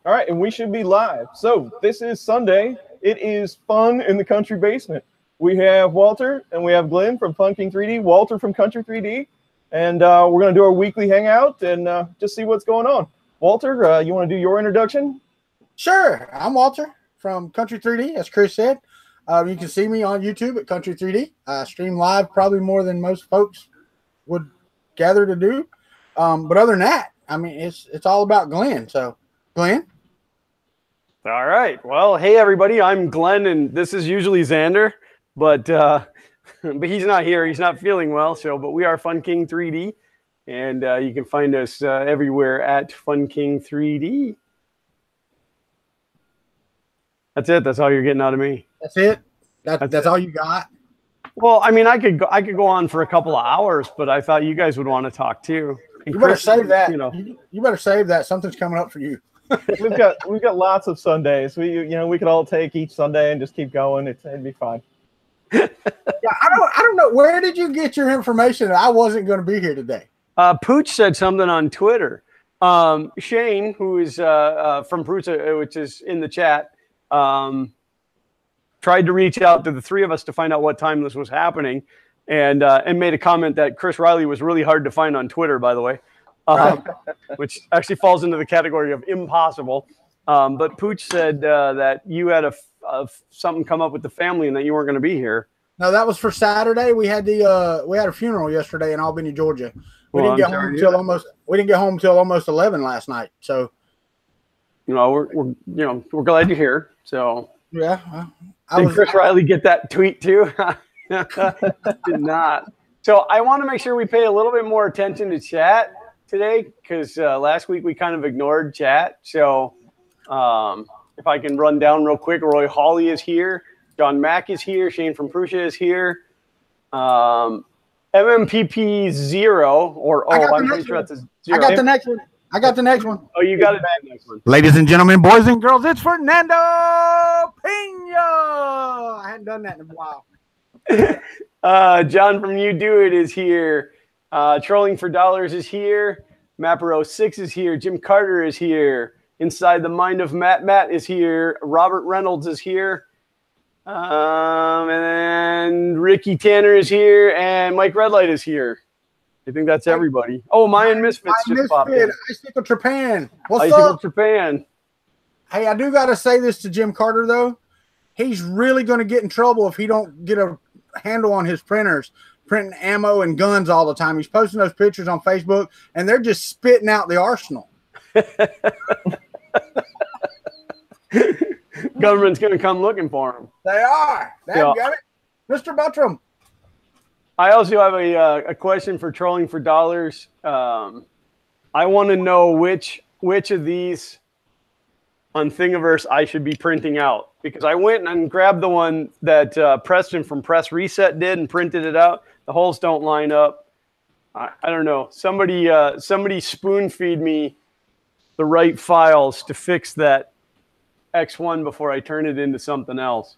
All right, and we should be live. So this is Sunday. It is fun in the country basement. We have Walter and we have Glenn from Fun King 3D, Walter from Kuntry 3D, and we're going to do our weekly hangout and just see what's going on. Walter, you want to do your introduction? Sure. I'm Walter from Kuntry 3D, as Chris said. You can see me on YouTube at Kuntry 3D. I stream live probably more than most folks would gather to do. But other than that, I mean, it's all about Glenn. So, Glenn? All right. Well, hey, everybody. I'm Glenn, and this is usually Xander, but he's not here. He's not feeling well. But we are Fun King 3D, and you can find us everywhere at Fun King 3D. That's it. That's all you're getting out of me. That's it. That's all you got. Well, I mean, I could go on for a couple of hours, but I thought you guys would want to talk too. And you better save that. You better save that. Something's coming up for you. we've got lots of Sundays. We could all take each Sunday and just keep going. It'd be fine. Yeah, I don't know. Where did you get your information that I wasn't going to be here today? Pooch said something on Twitter. Shane, who is from Pooch, which is in the chat, tried to reach out to the three of us to find out what time this was happening, and made a comment that Chris Riley was really hard to find on Twitter, by the way. Which actually falls into the category of impossible. But Pooch said that you had something come up with the family and that you weren't going to be here. No, that was for Saturday. We had a funeral yesterday in Albany, Georgia. We didn't get home till almost 11 last night. So, we're glad you're here. So yeah, did Chris Riley get that tweet too? Did not. So I want to make sure we pay a little bit more attention to chat today, because last week we kind of ignored chat. So if I can run down real quick, Roy Hawley is here, John Mack is here, Shane from Prussia is here, MMPP 0, or I'm pretty sure that's a 0. I got the next one. Oh, you got it. Next one. Ladies and gentlemen, boys and girls, it's Fernando Pena. I hadn't done that in a while. John from You Do It is here. Trolling for Dollars is here. Mapper06 is here. Jim Carter is here. Inside the Mind of Matt is here. Robert Reynolds is here. And then Ricky Tanner is here. And Mike Redlight is here. I think that's everybody. Oh, Mayan Misfits just popped in. Icicle Japan. What's Icicle up? Japan. Hey, I do got to say this to Jim Carter, though. He's really going to get in trouble if he don't get a handle on his printers, printing ammo and guns all the time. He's posting those pictures on Facebook, and they're just spitting out the arsenal. Government's going to come looking for him. They are. Got it. Mr. Buttram. I also have a question for Trolling for Dollars. I want to know which of these on Thingiverse I should be printing out, because I went and grabbed the one that Preston from Press Reset did and printed it out. The holes don't line up. I don't know. Somebody spoon feed me the right files to fix that X1 before I turn it into something else.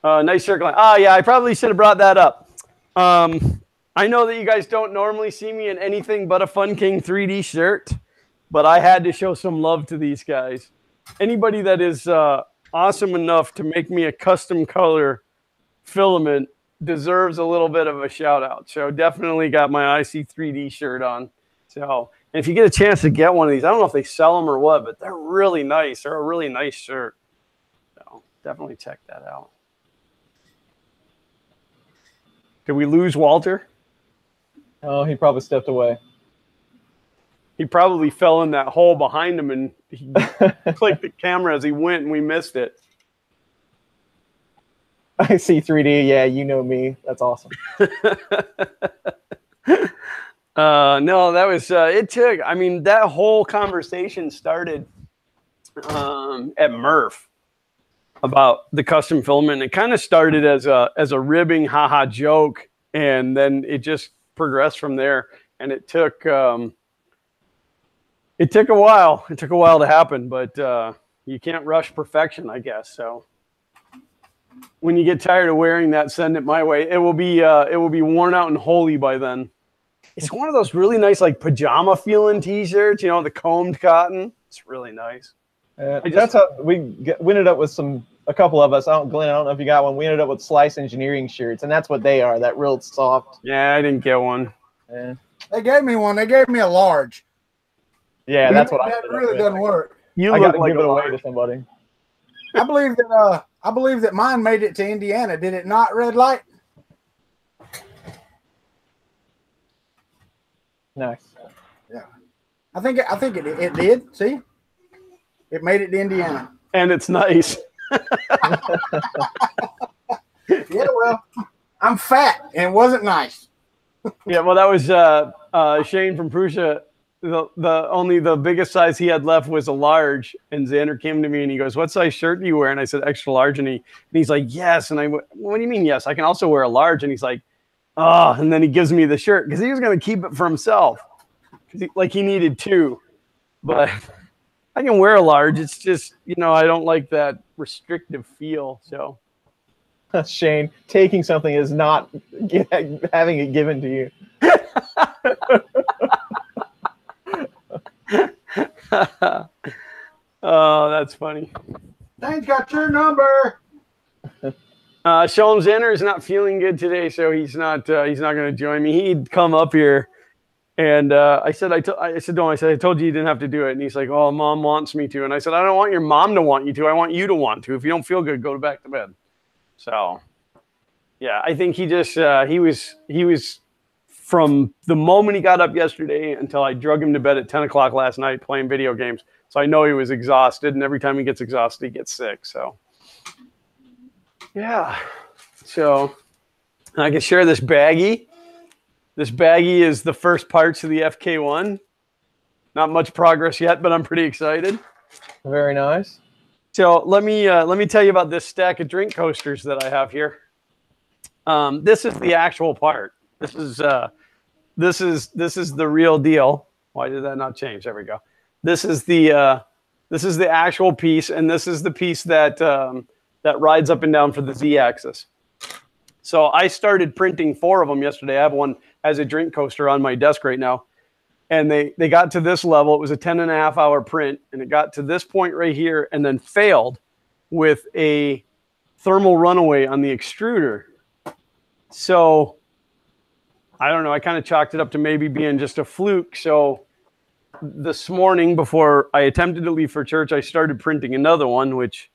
Nice circle. Yeah, I probably should have brought that up. I know that you guys don't normally see me in anything but a Fun King 3D shirt, but I had to show some love to these guys. Anybody that is awesome enough to make me a custom color filament deserves a little bit of a shout out. So definitely got my IC3D shirt on. So, and if you get a chance to get one of these, I don't know if they sell them or what, but they're really nice. They're a really nice shirt. So definitely check that out. Did we lose Walter? Oh, he probably stepped away. He probably fell in that hole behind him, and he clicked the camera as he went, and we missed it. I see 3D. Yeah, you know me. That's awesome. No, that was it. I mean, that whole conversation started at Murph about the custom filament. It kind of started as a ribbing, haha joke, and then it just progressed from there. And it took a while. It took a while to happen, but you can't rush perfection, I guess. So when you get tired of wearing that, send it my way. It will be worn out and holy by then. It's one of those really nice, like pajama feeling t-shirts, you know, the combed cotton. It's really nice. That's how we ended up with a couple of us. Glenn, I don't know if you got one. We ended up with Slice Engineering shirts, and that's what they are. That real soft. Yeah, I didn't get one. Yeah. They gave me one. They gave me a large. Yeah, that's what that really doesn't work. You I look got to like give it away large. to somebody. I believe that mine made it to Indiana. Did it not, Red Light? Nice. Yeah. I think it did. See? It made it to Indiana. And it's nice. Yeah, well, I'm fat and it wasn't nice. Yeah, well, that was Shane from Prussia. The biggest size he had left was a large, and Xander came to me and he goes, "What size shirt do you wear?" And I said, "Extra large." And he's like, "Yes." And I went, "What do you mean, yes? I can also wear a large." And he's like, "Oh." And then he gives me the shirt because he was going to keep it for himself, he needed two, but I can wear a large. It's just, you know, I don't like that restrictive feel. So Shane, taking something is not having it given to you. Oh, that's funny. Shane's got your number. Show him Xander is not feeling good today, so he's not going to join me. He'd come up here, and I said to him, I told you didn't have to do it. And he's like, "Oh, Mom wants me to." And I said, "I don't want your mom to want you to. I want you to want to. If you don't feel good, go back to bed." So, yeah, I think he just he was from the moment he got up yesterday until I drug him to bed at 10 o'clock last night playing video games. So I know he was exhausted, and every time he gets exhausted, he gets sick. So, yeah. So I can share this baggie. This baggie is the first parts of the FK1. Not much progress yet, but I'm pretty excited. Very nice. So let me tell you about this stack of drink coasters that I have here. This is the actual part. This is the real deal. Why did that not change? There we go. This is the actual piece, and this is the piece that rides up and down for the Z-axis. So I started printing 4 of them yesterday. I have one as a drink coaster on my desk right now. And they got to this level. It was a 10.5-hour print, and it got to this point right here and then failed with a thermal runaway on the extruder. So I don't know. I kind of chalked it up to maybe being just a fluke. So this morning, before I attempted to leave for church, I started printing another one, which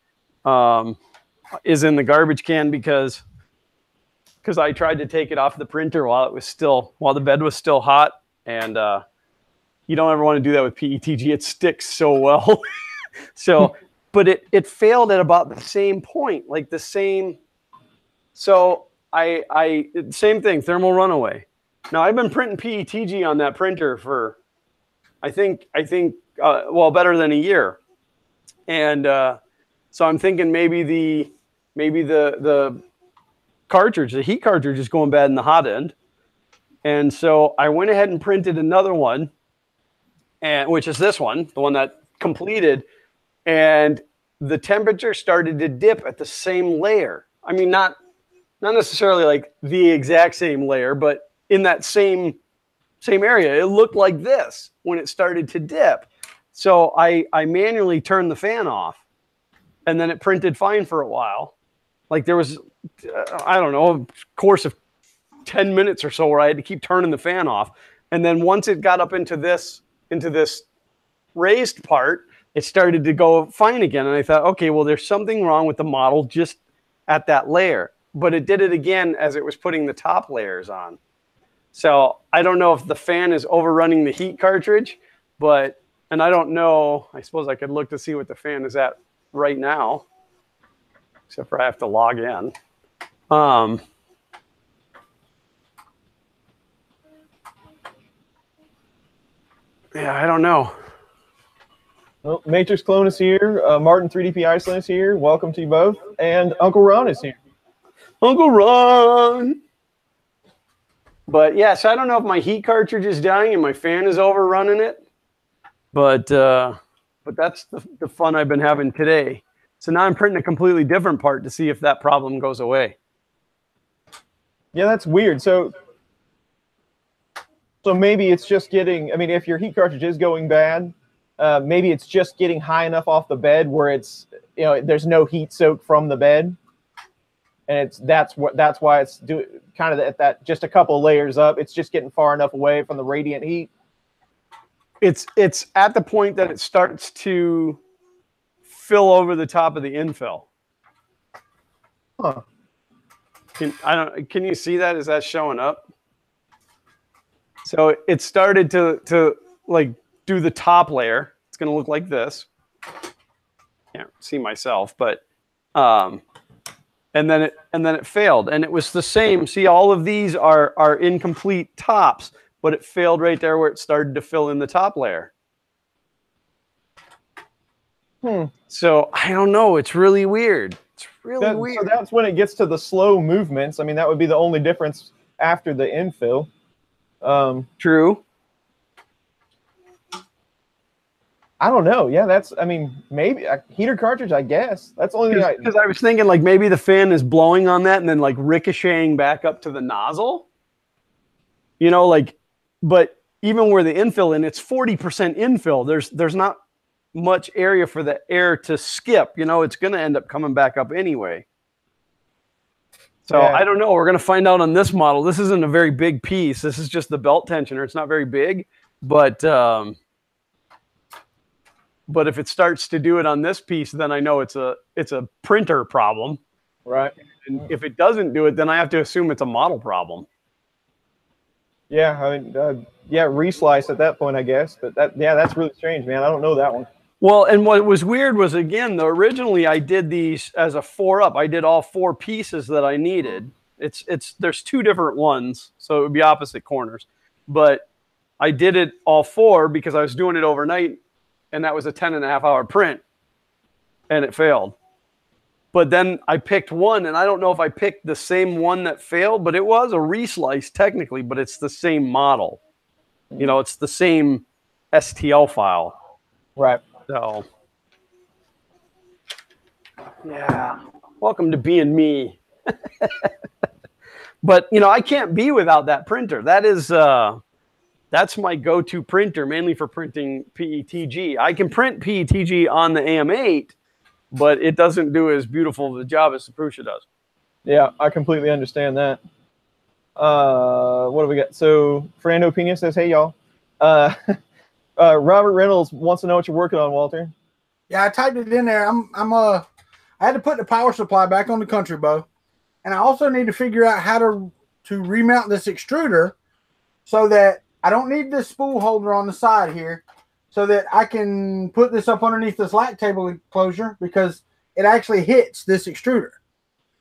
is in the garbage can because I tried to take it off the printer while the bed was still hot, and you don't ever want to do that with PETG. It sticks so well. So, but it failed at about the same point, like the same. So I same thing, thermal runaway. Now I've been printing PETG on that printer for, I think better than a year, and so I'm thinking maybe the cartridge, the heat cartridge, is going bad in the hot end, and so I went ahead and printed another one, and which is this one, the one that completed, and the temperature started to dip at the same layer. I mean, not necessarily like the exact same layer, but in that same area. It looked like this when it started to dip. So I manually turned the fan off, and then it printed fine for a while. Like there was, I don't know, a course of 10 minutes or so where I had to keep turning the fan off. And then once it got up into this raised part, it started to go fine again. And I thought, okay, well, there's something wrong with the model just at that layer. But it did it again as it was putting the top layers on. So I don't know if the fan is overrunning the heat cartridge, and I don't know, I suppose I could look to see what the fan is at right now, except for I have to log in. Yeah, I don't know. Well, Matrix Clone is here. Martin 3DP Iceland is here. Welcome to you both. And Uncle Ron is here. Uncle Ron! But yeah, so I don't know if my heat cartridge is dying and my fan is overrunning it. But that's the fun I've been having today. So now I'm printing a completely different part to see if that problem goes away. Yeah, that's weird. So So maybe it's just getting, I mean, if your heat cartridge is going bad, maybe it's just getting high enough off the bed where it's, there's no heat soak from the bed. And that's why it's kind of at that just a couple layers up. It's just getting far enough away from the radiant heat. It's at the point that it starts to fill over the top of the infill. Huh. Can you see that? Is that showing up? So it started to like do the top layer. It's going to look like this. Can't see myself, but and then it failed, and it was the same. See, all of these are incomplete tops, but it failed right there where it started to fill in the top layer. So I don't know. It's really weird. It's really weird. So that's when it gets to the slow movements. I mean, that would be the only difference after the infill. True. I don't know. Yeah, maybe a heater cartridge, I guess. That's the only thing. Because I was thinking like maybe the fan is blowing on that and then like ricocheting back up to the nozzle. But even where the infill in, it's 40% infill. There's not much area for the air to skip. It's going to end up coming back up anyway. So yeah. I don't know. We're going to find out on this model. This isn't a very big piece. This is just the belt tensioner. It's not very big, but if it starts to do it on this piece, then I know it's a printer problem. Right. And if it doesn't do it, then I have to assume it's a model problem. Yeah, reslice at that point, I guess. But that's really strange, man. I don't know that one. Well, and what was weird was, again, originally I did these as a 4-up. I did all 4 pieces that I needed. There's 2 different ones, so it would be opposite corners. But I did it all 4 because I was doing it overnight, and that was a 10.5-hour print, and it failed. But then I picked one, and I don't know if I picked the same one that failed, but it was a reslice technically, but it's the same model. It's the same STL file. Right. So, yeah, welcome to being me. But, I can't be without that printer. That's my go-to printer, mainly for printing PETG. I can print PETG on the AM8, but it doesn't do as beautiful of a job as the Prusa does. Yeah, I completely understand that. What do we got? So, Fernando Pena says, hey, y'all. Robert Reynolds wants to know what you're working on, Walter. Yeah, I typed it in there. I had to put the power supply back on the Kuntry bow, and I also need to figure out how to remount this extruder so that I don't need this spool holder on the side here, so that I can put this up underneath this lat table enclosure because it actually hits this extruder.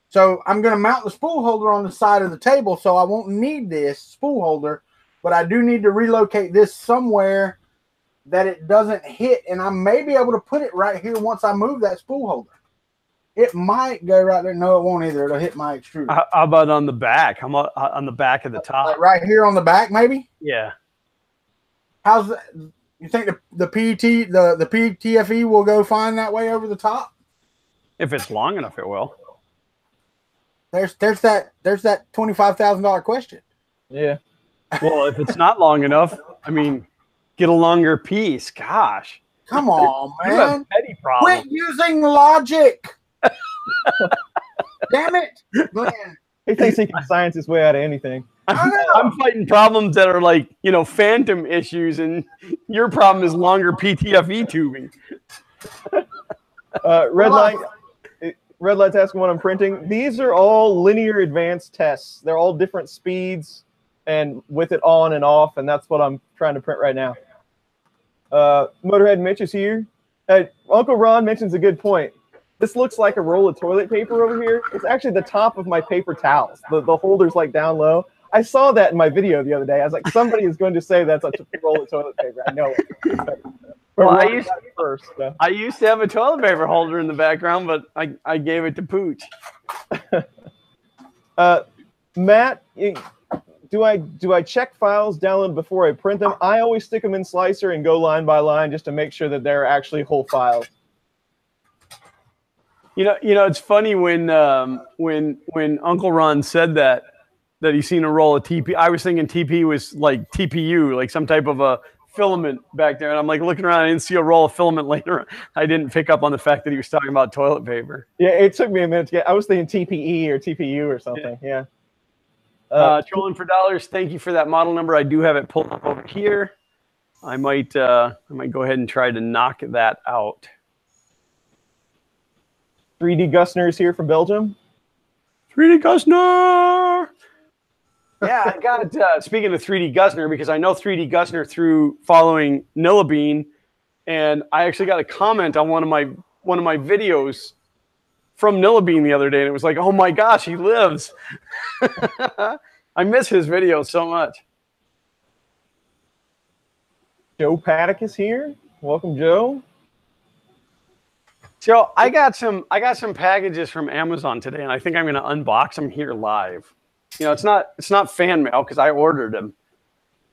So I'm going to mount the spool holder on the side of the table, so I won't need this spool holder, but I do need to relocate this somewhere that it doesn't hit, and I may be able to put it right here once I move that spool holder. It might go right there. No, it won't either. It'll hit my extruder. How about on the back? How about on the back of the top? Like right here on the back, maybe? Yeah. How's that? You think the PTFE will go fine that way over the top? If it's long enough, it will. There's that $25,000 question. Yeah. Well, if it's not long enough, I mean, get a longer piece. Gosh. Come on, man. You have petty problems. Quit using logic. Damn it, Glenn. He thinks he can science his way out of anything. I'm fighting problems that are like, phantom issues, and your problem is longer PTFE tubing. Red Light's asking what I'm printing. These are all linear advanced tests. They're all different speeds and with it on and off, and that's what I'm trying to print right now. Motorhead Mitch is here. Uncle Ron mentions a good point. This looks like a roll of toilet paper over here. It's actually the top of my paper towels. The holder's like down low. I saw that in my video the other day. I was like, somebody is going to say that's a roll of toilet paper. I know it. Well, I used to have a toilet paper holder in the background, but I gave it to Pooch. Matt, do I check files download before I print them? I always stick them in Slicer and go line by line just to make sure that they're actually whole files. It's funny when Uncle Ron said that that he's seen a roll of TP. I was thinking TP was like TPU, like some type of a filament back there. And I'm like looking around, I didn't see a roll of filament later. I didn't pick up on the fact that he was talking about toilet paper. Yeah, it took me a minute to get. I was thinking TPE or TPU or something. Yeah. Trolling for dollars. Thank you for that model number. I do have it pulled up over here. I might go ahead and try to knock that out. 3D Gusner is here from Belgium. 3D Gusner. Yeah, I got. Speaking of 3D Gusner, because I know 3D Gusner through following Nillabean, and I actually got a comment on one of my videos from Nillabean the other day, and it was like, "Oh my gosh, he lives!" I miss his videos so much. Joe Paddock is here. Welcome, Joe. Joe, I got some packages from Amazon today, and I think I'm going to unbox them here live. You know, it's not fan mail because I ordered them.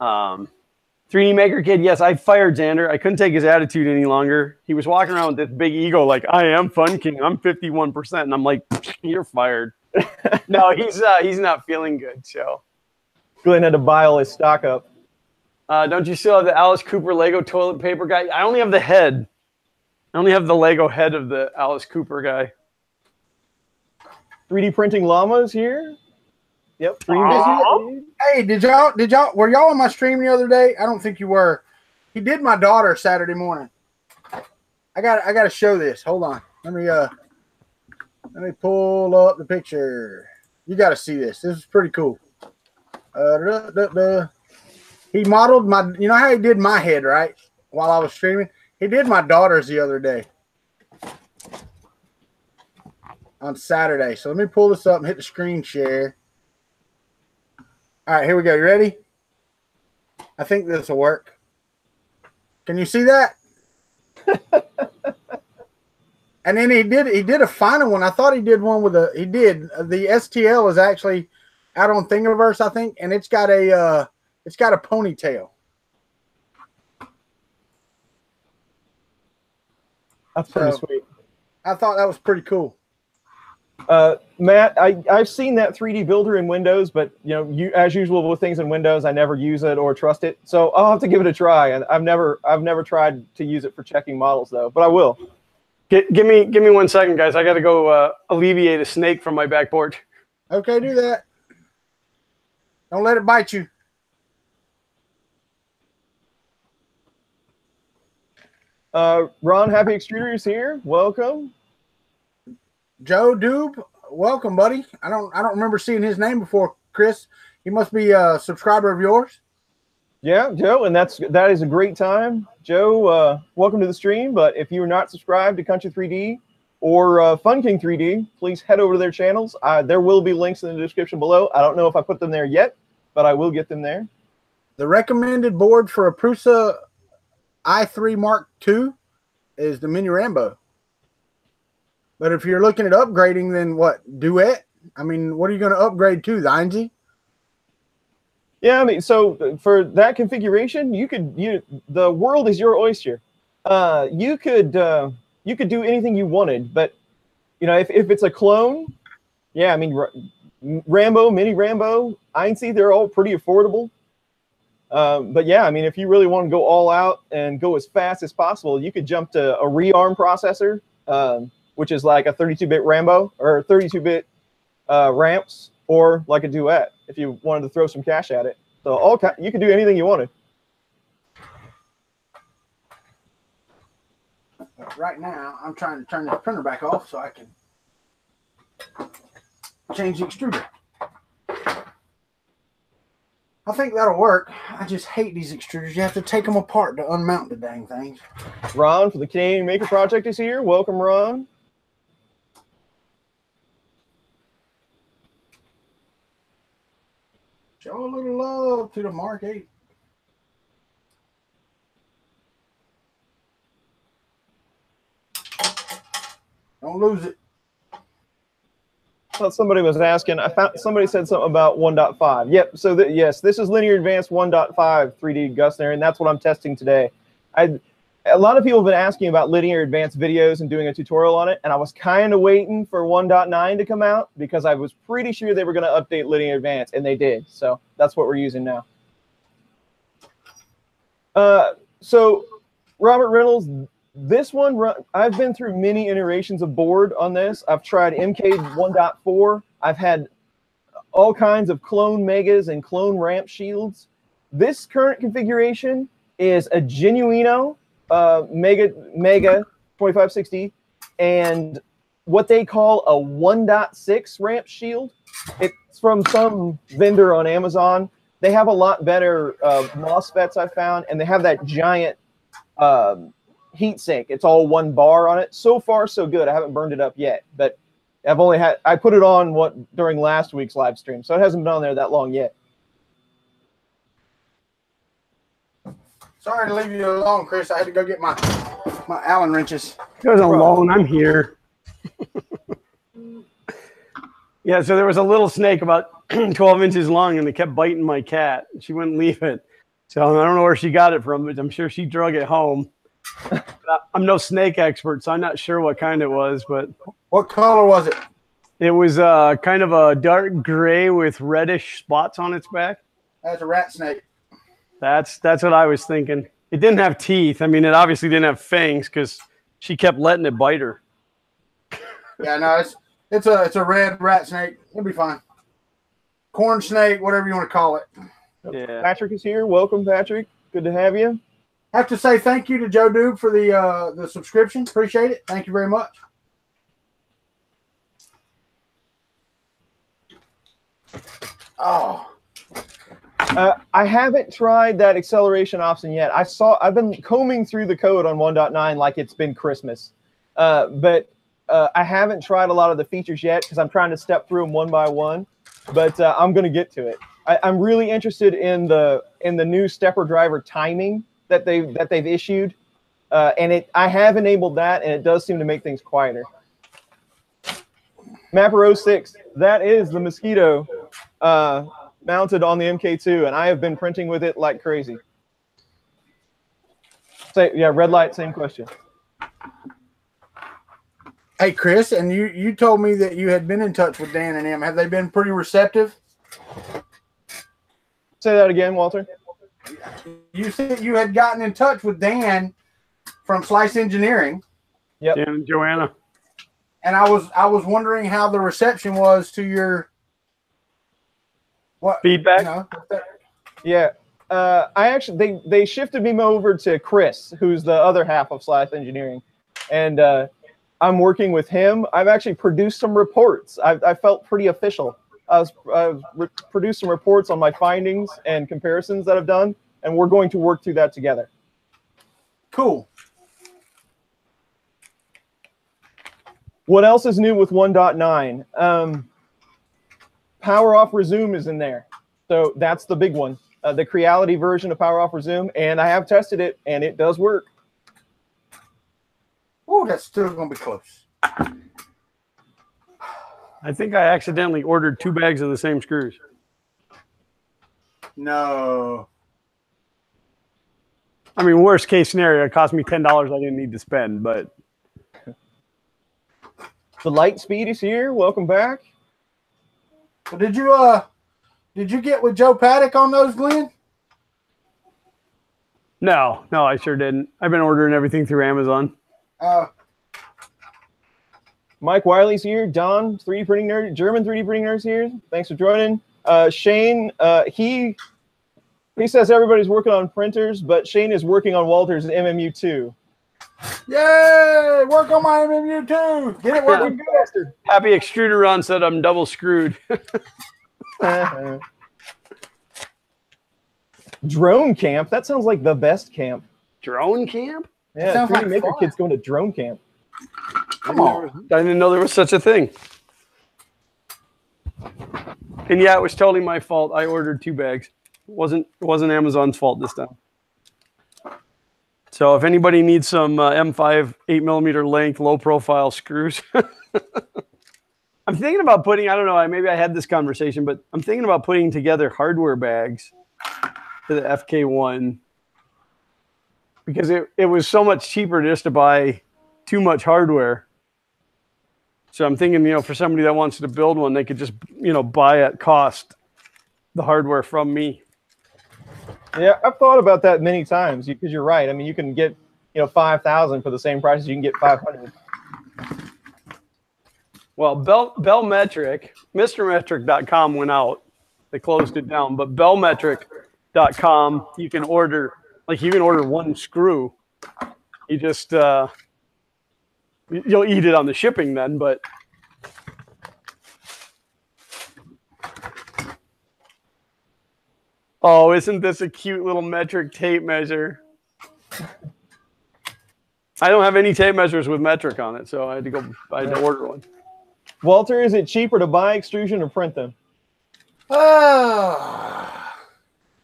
3D Maker Kid, yes, I fired Xander. I couldn't take his attitude any longer. He was walking around with this big ego, like I am Fun King. I'm 51%, and I'm like, you're fired. No, he's not feeling good. So, Glenn had to buy all his stock up. Don't you still have the Alice Cooper Lego toilet paper guy? I only have the head. I only have the Lego head of the Alice Cooper guy. 3D printing llamas here. Yep. Hey, were y'all on my stream the other day? I don't think you were. He did my daughter Saturday morning. I got to show this. Hold on. Let me pull up the picture. You got to see this. This is pretty cool. He modeled my, you know how he did my head, right? While I was streaming? He did my daughter's the other day. On Saturday. So let me pull this up and hit the screen share. All right, here we go. You ready? I think this will work. Can you see that? And then he did a final one. I thought he did one with the STL is actually out on Thingiverse, I think, and it's got a ponytail. That's pretty sweet. I thought that was pretty cool. Matt, I've seen that 3D builder in Windows, but as usual with things in Windows, I never use it or trust it. So I'll have to give it a try. And I've never tried to use it for checking models though, but I will. Give me 1 second, guys. I got to go alleviate a snake from my back porch. Okay, do that. Don't let it bite you. Ron Happy Extruder is here. Welcome. Joe Doob, welcome, buddy. I don't remember seeing his name before, Chris. He must be a subscriber of yours. Yeah, Joe, and that is a great time. Joe, welcome to the stream. But if you are not subscribed to Kuntry 3D or Fun King 3D, please head over to their channels. There will be links in the description below. I don't know if I put them there yet, but I will get them there. The recommended board for a Prusa i3 Mark II is the Mini Rambo. But if you're looking at upgrading, then what? Duet? I mean, what are you going to upgrade to? The ING? Yeah, I mean, so for that configuration, the world is your oyster. You could do anything you wanted, but if it's a clone, yeah, I mean, Rambo, Mini Rambo, ING, they're all pretty affordable. But yeah, I mean, if you really want to go all out and go as fast as possible, you could jump to a rearm processor, which is like a 32-bit Rambo or 32-bit ramps, or like a Duet if you wanted to throw some cash at it. So you can do anything you wanted. Right now, I'm trying to turn the printer back off so I can change the extruder. I think that'll work. I just hate these extruders. You have to take them apart to unmount the dang things. Ron from the Canadian Maker Project is here. Welcome, Ron. Show a little love to the Mark 8. Don't lose it. I thought somebody was asking. Somebody said something about 1.5. Yep. So yes, this is Linear Advanced 1.5 3D Gusner, and that's what I'm testing today. a lot of people have been asking about linear advanced videos and doing a tutorial on it, and I was kind of waiting for 1.9 to come out because I was pretty sure they were going to update linear advanced, and they did. So that's what we're using now. So Robert Reynolds, this one, I've been through many iterations of board on this. I've tried MK 1.4. I've had all kinds of clone megas and clone ramp shields. This current configuration is a Genuino Mega 2560 and what they call a 1.6 ramp shield. It's from some vendor on Amazon. They have a lot better MOSFETs I found, and they have that giant heat sink. It's all one bar on it. So far, so good. I haven't burned it up yet, but I put it on during last week's live stream, so it hasn't been on there that long yet. Sorry to leave you alone, Chris. I had to go get my Allen wrenches. It was alone. I'm here. Yeah, so there was a little snake about 12 inches long, and it kept biting my cat. She wouldn't leave it. So I don't know where she got it from, but I'm sure she drug it home. I'm no snake expert, so I'm not sure what kind it was. But what color was it? It was kind of a dark gray with reddish spots on its back. That's a rat snake. That's what I was thinking. It didn't have teeth. I mean, it obviously didn't have fangs because she kept letting it bite her. Yeah, no, it's a red rat snake. It'll be fine. Corn snake, whatever you want to call it. Yeah. Patrick is here. Welcome, Patrick. Good to have you. I have to say thank you to Joe Doob for the subscription. Appreciate it. Thank you very much. Oh. I haven't tried that acceleration option yet. I've been combing through the code on 1.9 like it's been Christmas, but I haven't tried a lot of the features yet because I'm trying to step through them one by one. But I'm going to get to it. I'm really interested in the new stepper driver timing that they've issued, and I have enabled that, and it does seem to make things quieter. Mapper 06, that is the Mosquito mounted on the MK2, and I have been printing with it like crazy. Yeah, red light, same question. Hey, Chris, and you told me that you had been in touch with Dan and him. Have they been pretty receptive? Say that again, Walter. You said you had gotten in touch with Dan from Slice Engineering. Yep. Dan and Joanna. And I was wondering how the reception was to your feedback. You know, yeah. I actually they shifted me over to Chris, who's the other half of Slice Engineering, and I'm working with him. I've actually produced some reports. I felt pretty official. I've produced some reports on my findings and comparisons that I've done, and we're going to work through that together. Cool. What else is new with 1.9? Power off resume is in there. So that's the big one. The Creality version of power off resume, and I have tested it, and it does work. Oh, that's still going to be close. I think I accidentally ordered 2 bags of the same screws. No. I mean, worst case scenario, it cost me $10 I didn't need to spend, but. The light speed is here. Welcome back. So did you get with Joe Paddock on those, Glenn? No, I sure didn't. I've been ordering everything through Amazon. Mike Wiley's here. Don, 3D printing nerd, German 3D printing nerd's here. Thanks for joining. Shane, he says everybody's working on printers, but Shane is working on Walter's MMU2. Yay! Work on my MMU2. Get it working good. Happy Extruder Ron said I'm double screwed. Drone camp. That sounds like the best camp. Drone camp? Yeah, 3D Maker Kid's going to drone camp. Come on. I didn't know there was such a thing. And yeah, it was totally my fault. I ordered 2 bags. It wasn't Amazon's fault this time. So if anybody needs some M5 8mm length low profile screws, I'm thinking about putting, I don't know, maybe I had this conversation, but I'm thinking about putting together hardware bags for the FK1. because it was so much cheaper just to buy too much hardware. So I'm thinking, for somebody that wants to build one, they could just, buy at cost the hardware from me. Yeah, I've thought about that many times because you're right. I mean, you can get, 5,000 for the same price as you can get 500. Well, Bellmetric, MrMetric.com went out. They closed it down. But Bellmetric.com, you can order one screw. You just, you'll eat it on the shipping then, but. Oh, isn't this a cute little metric tape measure? I don't have any tape measures with metric on it, so I had to order one. Walter, is it cheaper to buy extrusion or print them?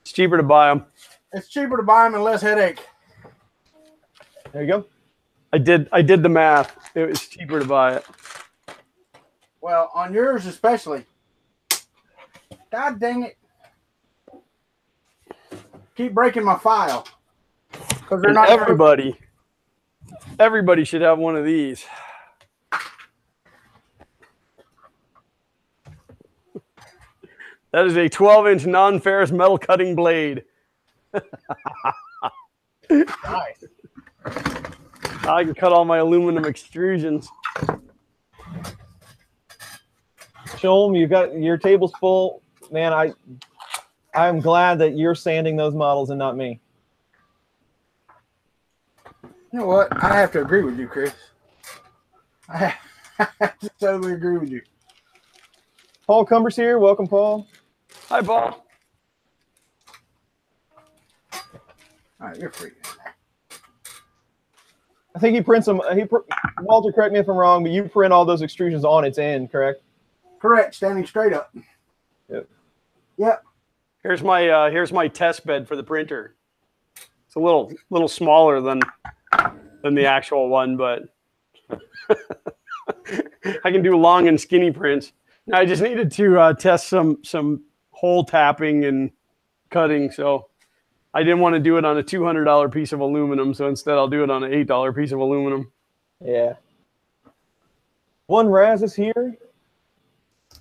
It's cheaper to buy them. It's cheaper to buy them and less headache. There you go. I did the math. It was cheaper to buy it. Well, on yours especially. God dang it. Keep breaking my file. Because they're not everybody should have one of these. That is a 12-inch non-ferrous metal cutting blade. Nice. I can cut all my aluminum extrusions. Sholm, you got your table's full. Man, I'm glad that you're sanding those models and not me. You know what? I have to agree with you, Chris. I have to totally agree with you. Paul Cumber's here. Welcome, Paul. Hi, Paul. All right, you're free. I think he prints them. Walter, correct me if I'm wrong, but you print all those extrusions on its end, correct? Correct, standing straight up. Yep. Yep. Here's my test bed for the printer. It's a little smaller than the actual one, but I can do long and skinny prints. Now I just needed to test some hole tapping and cutting, so I didn't want to do it on a $200 piece of aluminum, so instead I'll do it on an $8 piece of aluminum. Yeah. One Raz is here.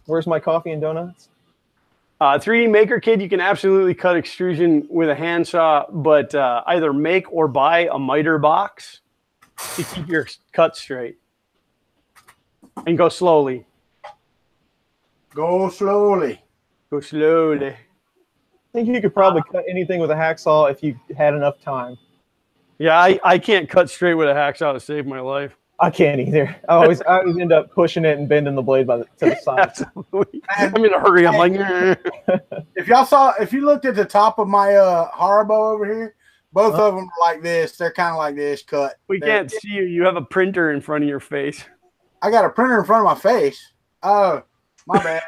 Where's my coffee and donuts? 3D Maker Kit, you can absolutely cut extrusion with a handsaw, but either make or buy a miter box to keep your cut straight. And go slowly. Go slowly. Go slowly. I think you could probably cut anything with a hacksaw if you had enough time. Yeah, I can't cut straight with a hacksaw to save my life. I can't either. I always end up pushing it and bending the blade to the side. Absolutely. I'm in a hurry. I'm like, if you looked at the top of my Haribo over here, both of them are like this. They're kind of like this cut. We can't see you. You have a printer in front of your face. I got a printer in front of my face. Oh, my bad.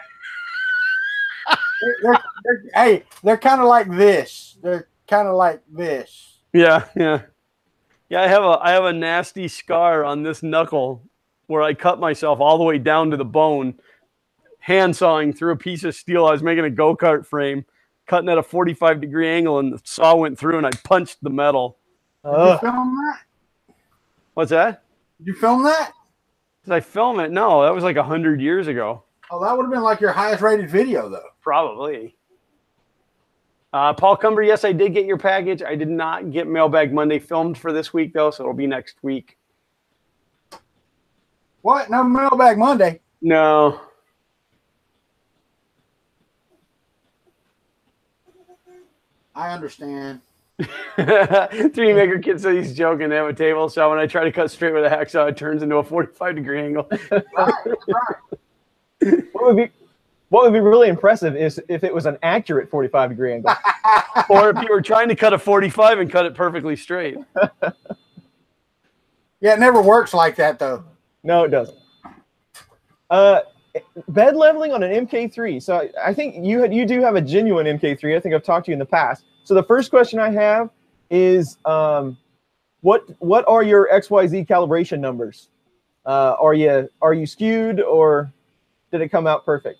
They're kind of like this. They're kind of like this. Yeah. I have a nasty scar on this knuckle where I cut myself all the way down to the bone, hand sawing through a piece of steel. I was making a go-kart frame, cutting at a 45-degree angle, and the saw went through, and I punched the metal. Did you film that? What's that? Did you film that? Did I film it? No, that was like 100 years ago. Oh, that would have been like your highest rated video, though. Probably. Paul Cumber, yes, I did get your package. I did not get Mailbag Monday filmed for this week, though, so it'll be next week. What? No Mailbag Monday? No. I understand. 3D Maker Kid said he's joking. They have a table, so when I try to cut straight with a hacksaw, it turns into a 45-degree angle. Right. What would be really impressive is if it was an accurate 45-degree angle. Or if you were trying to cut a 45 and cut it perfectly straight. Yeah, it never works like that, though. No, it doesn't. Bed leveling on an MK3. So I think you do have a genuine MK3. I think I've talked to you in the past. So the first question I have is, what are your XYZ calibration numbers? Are you skewed, or did it come out perfect?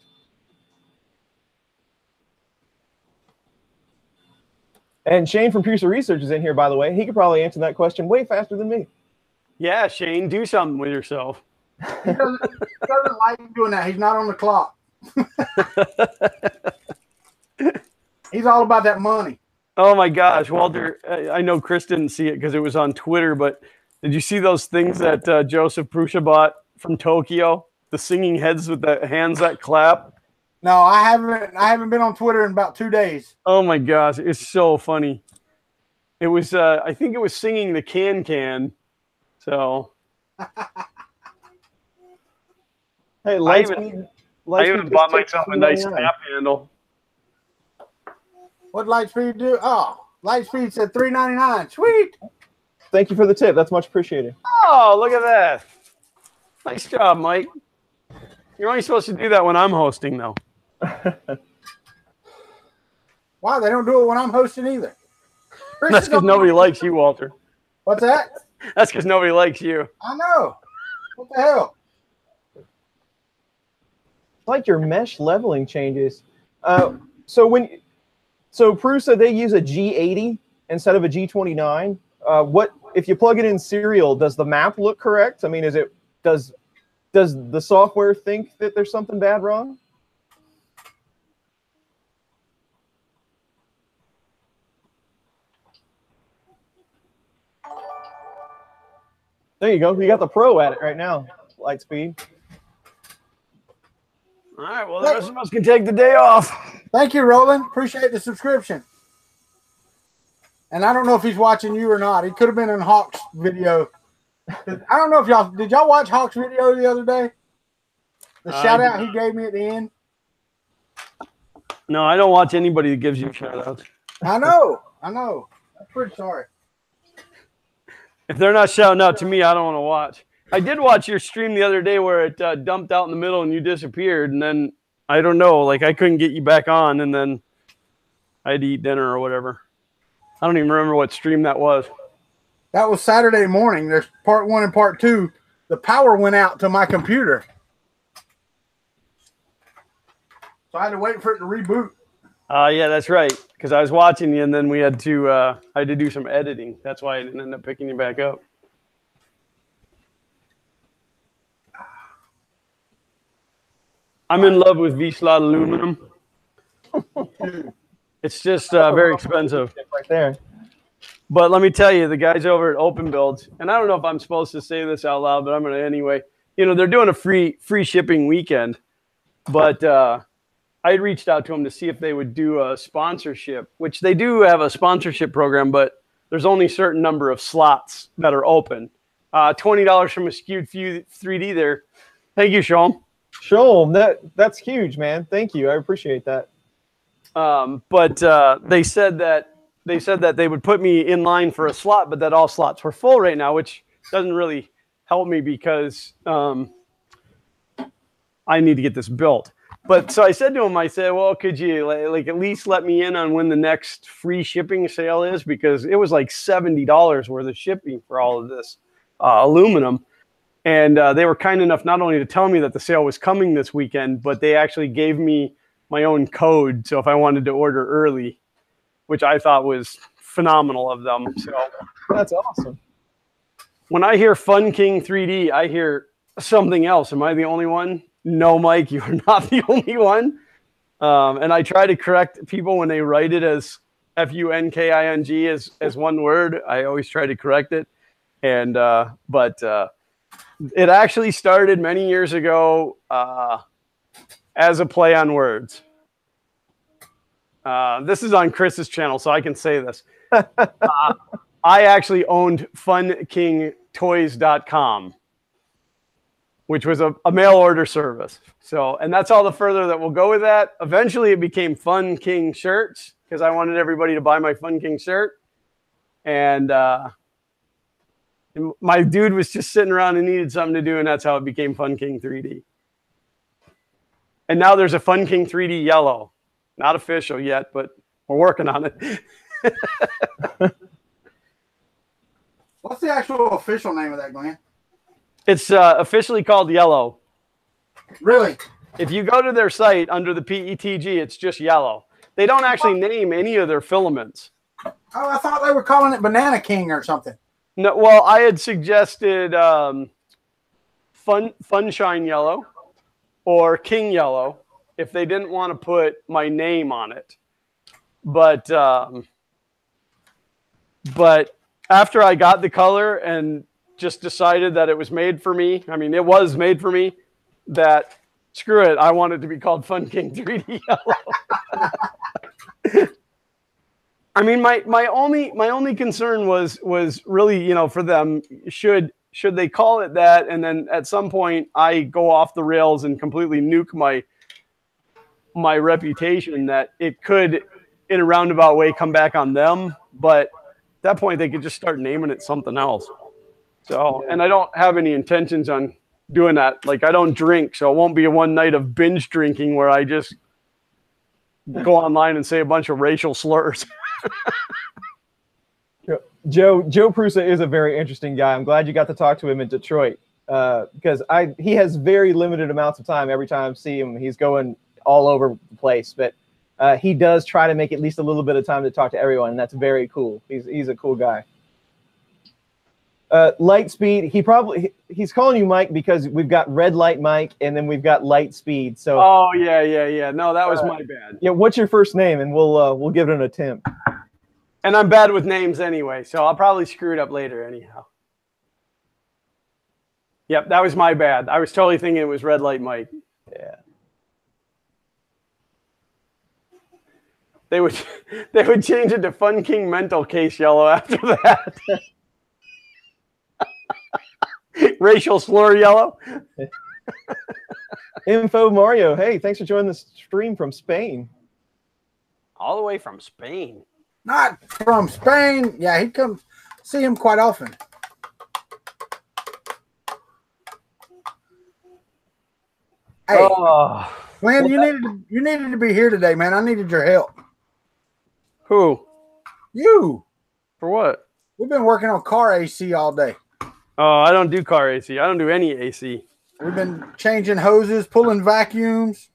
And Shane from Piercer Research is in here, by the way. He could probably answer that question way faster than me. Yeah, Shane, do something with yourself. He doesn't like doing that. He's not on the clock. He's all about that money. Oh my gosh, Walter! I know Chris didn't see it because it was on Twitter, but did you see those things that Joseph Prusha bought from Tokyo? The singing heads with the hands that clap. No, I haven't. I haven't been on Twitter in about 2 days. Oh my gosh, it's so funny. It was. I think it was singing the can. So. Hey, I even bought myself a nice snap handle. What Lightspeed do? Oh, Lightspeed said $3.99. Sweet. Thank you for the tip. That's much appreciated. Oh, look at that. Nice job, Mike. You're only supposed to do that when I'm hosting, though. Wow, they don't do it when I'm hosting either. That's because nobody likes you, Walter. What's that? That's because nobody likes you. I know. What the hell? It's like your mesh leveling changes. So Prusa, they use a G80 instead of a G29. What if you plug it in serial? Does the map look correct? I mean, does the software think that there's something bad wrong? There you go. You got the pro at it right now, Lightspeed. All right, well, the rest of us can take the day off. Thank you, Roland. Appreciate the subscription. And I don't know if he's watching you or not. He could have been in Hawk's video. I don't know if did y'all watch Hawk's video the other day? The shout out he gave me at the end. No, I don't watch anybody that gives you shout outs. I know. I'm pretty sorry. If they're not shouting out to me, I don't want to watch. I did watch your stream the other day where it dumped out in the middle and you disappeared. And then, I don't know, like I couldn't get you back on. And then I had to eat dinner or whatever. I don't even remember what stream that was. That was Saturday morning. There's part 1 and part 2. The power went out to my computer. So I had to wait for it to reboot. Yeah, that's right. Because I was watching you and then we had to, I had to do some editing. That's why I didn't end up picking you back up. I'm in love with V-slot aluminum. It's just very expensive. Right there. But let me tell you, the guys over at OpenBuilds, and I don't know if I'm supposed to say this out loud, but I'm going to anyway. You know, they're doing a free shipping weekend. But I reached out to them to see if they would do a sponsorship, which they do have a sponsorship program, but there's only a certain number of slots that are open. $20 from Mosquito 3D there. Thank you, Sean. Show them that's huge, man. Thank you. I appreciate that. But they said that they would put me in line for a slot, but that all slots were full right now, which doesn't really help me because I need to get this built. But so I said to him, I said, well, could you like at least let me in on when the next free shipping sale is? Because it was like $70 worth of shipping for all of this aluminum. And they were kind enough not only to tell me that the sale was coming this weekend, but they actually gave me my own code. So if I wanted to order early, which I thought was phenomenal of them. So that's awesome. When I hear Fun King 3D, I hear something else. Am I the only one? No, Mike, you are not the only one. And I try to correct people when they write it as F-U-N-K-I-N-G as one word. I always try to correct it. And but it actually started many years ago as a play on words. This is on Chris's channel, so I can say this. I actually owned FunKingToys.com, which was a mail order service. So, and that's all the further that we'll go with that. Eventually, it became Fun King Shirts because I wanted everybody to buy my Fun King shirt. And my dude was just sitting around and needed something to do, and that's how it became Fun King 3D. And now there's a Fun King 3D yellow. Not official yet, but we're working on it. What's the actual official name of that, Glenn? It's officially called Yellow. Really? If you go to their site under the PETG, it's just yellow. They don't actually name any of their filaments. Oh, I thought they were calling it Banana King or something. No, well, I had suggested Funshine Yellow or King Yellow if they didn't want to put my name on it. But after I got the color and just decided that it was made for me, I mean, it was made for me, that screw it, I want it to be called Fun King 3D Yellow. I mean, my only concern was really, you know, for them, should they call it that, and then at some point I go off the rails and completely nuke my reputation, that it could, in a roundabout way, come back on them. But at that point, they could just start naming it something else. So, and I don't have any intentions on doing that. Like, I don't drink, so it won't be a one night of binge drinking where I just go online and say a bunch of racial slurs. Joe Prusa is a very interesting guy. I'm glad you got to talk to him in Detroit, because he has very limited amounts of time. Every time I see him, he's going all over the place, but he does try to make at least a little bit of time to talk to everyone, and that's very cool. He's a cool guy. Lightspeed, he's calling you Mike because we've got Red Light Mike and then we've got Lightspeed. So oh yeah. No, that was my bad. Yeah, what's your first name, and we'll give it an attempt. And I'm bad with names anyway, so I'll probably screw it up later anyhow. Yep, that was my bad. I was totally thinking it was Red Light Mike. Yeah. They would change it to Fun King Mental Case Yellow after that. Racial slur yellow. Info Mario, hey, thanks for joining the stream from Spain. All the way from Spain. Not from Spain. Yeah, he comes, see him quite often. Hey, Glenn, you needed to be here today, man. I needed your help. Who? You. For what? We've been working on car AC all day. Oh, I don't do car AC. I don't do any AC. We've been changing hoses, pulling vacuums,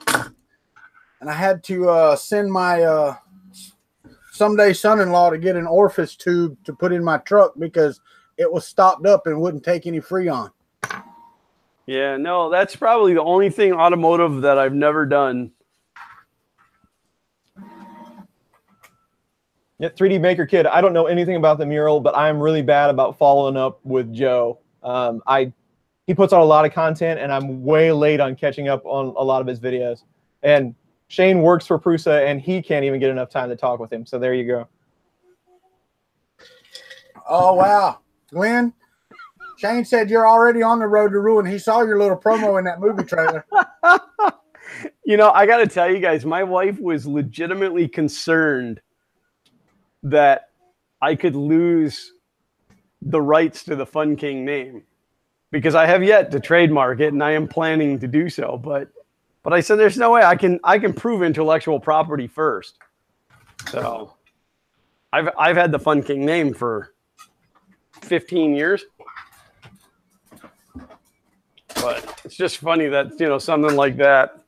and I had to send my someday son-in-law to get an orifice tube to put in my truck because it was stopped up and wouldn't take any Freon. Yeah, no, that's probably the only thing automotive that I've never done. Yeah, 3D Maker Kid, I don't know anything about the mural, but I'm really bad about following up with Joe. He puts out a lot of content, and I'm way late on catching up on a lot of his videos. And Shane works for Prusa, and he can't even get enough time to talk with him. So there you go. Oh, wow. Glenn, Shane said you're already on the road to ruin. He saw your little promo in that movie trailer. You know, I got to tell you guys, my wife was legitimately concerned that I could lose the rights to the Fun King name, because I have yet to trademark it, and I am planning to do so. But I said there's no way I can prove intellectual property first. So I've had the Fun King name for 15 years. But it's just funny that, you know, something like that.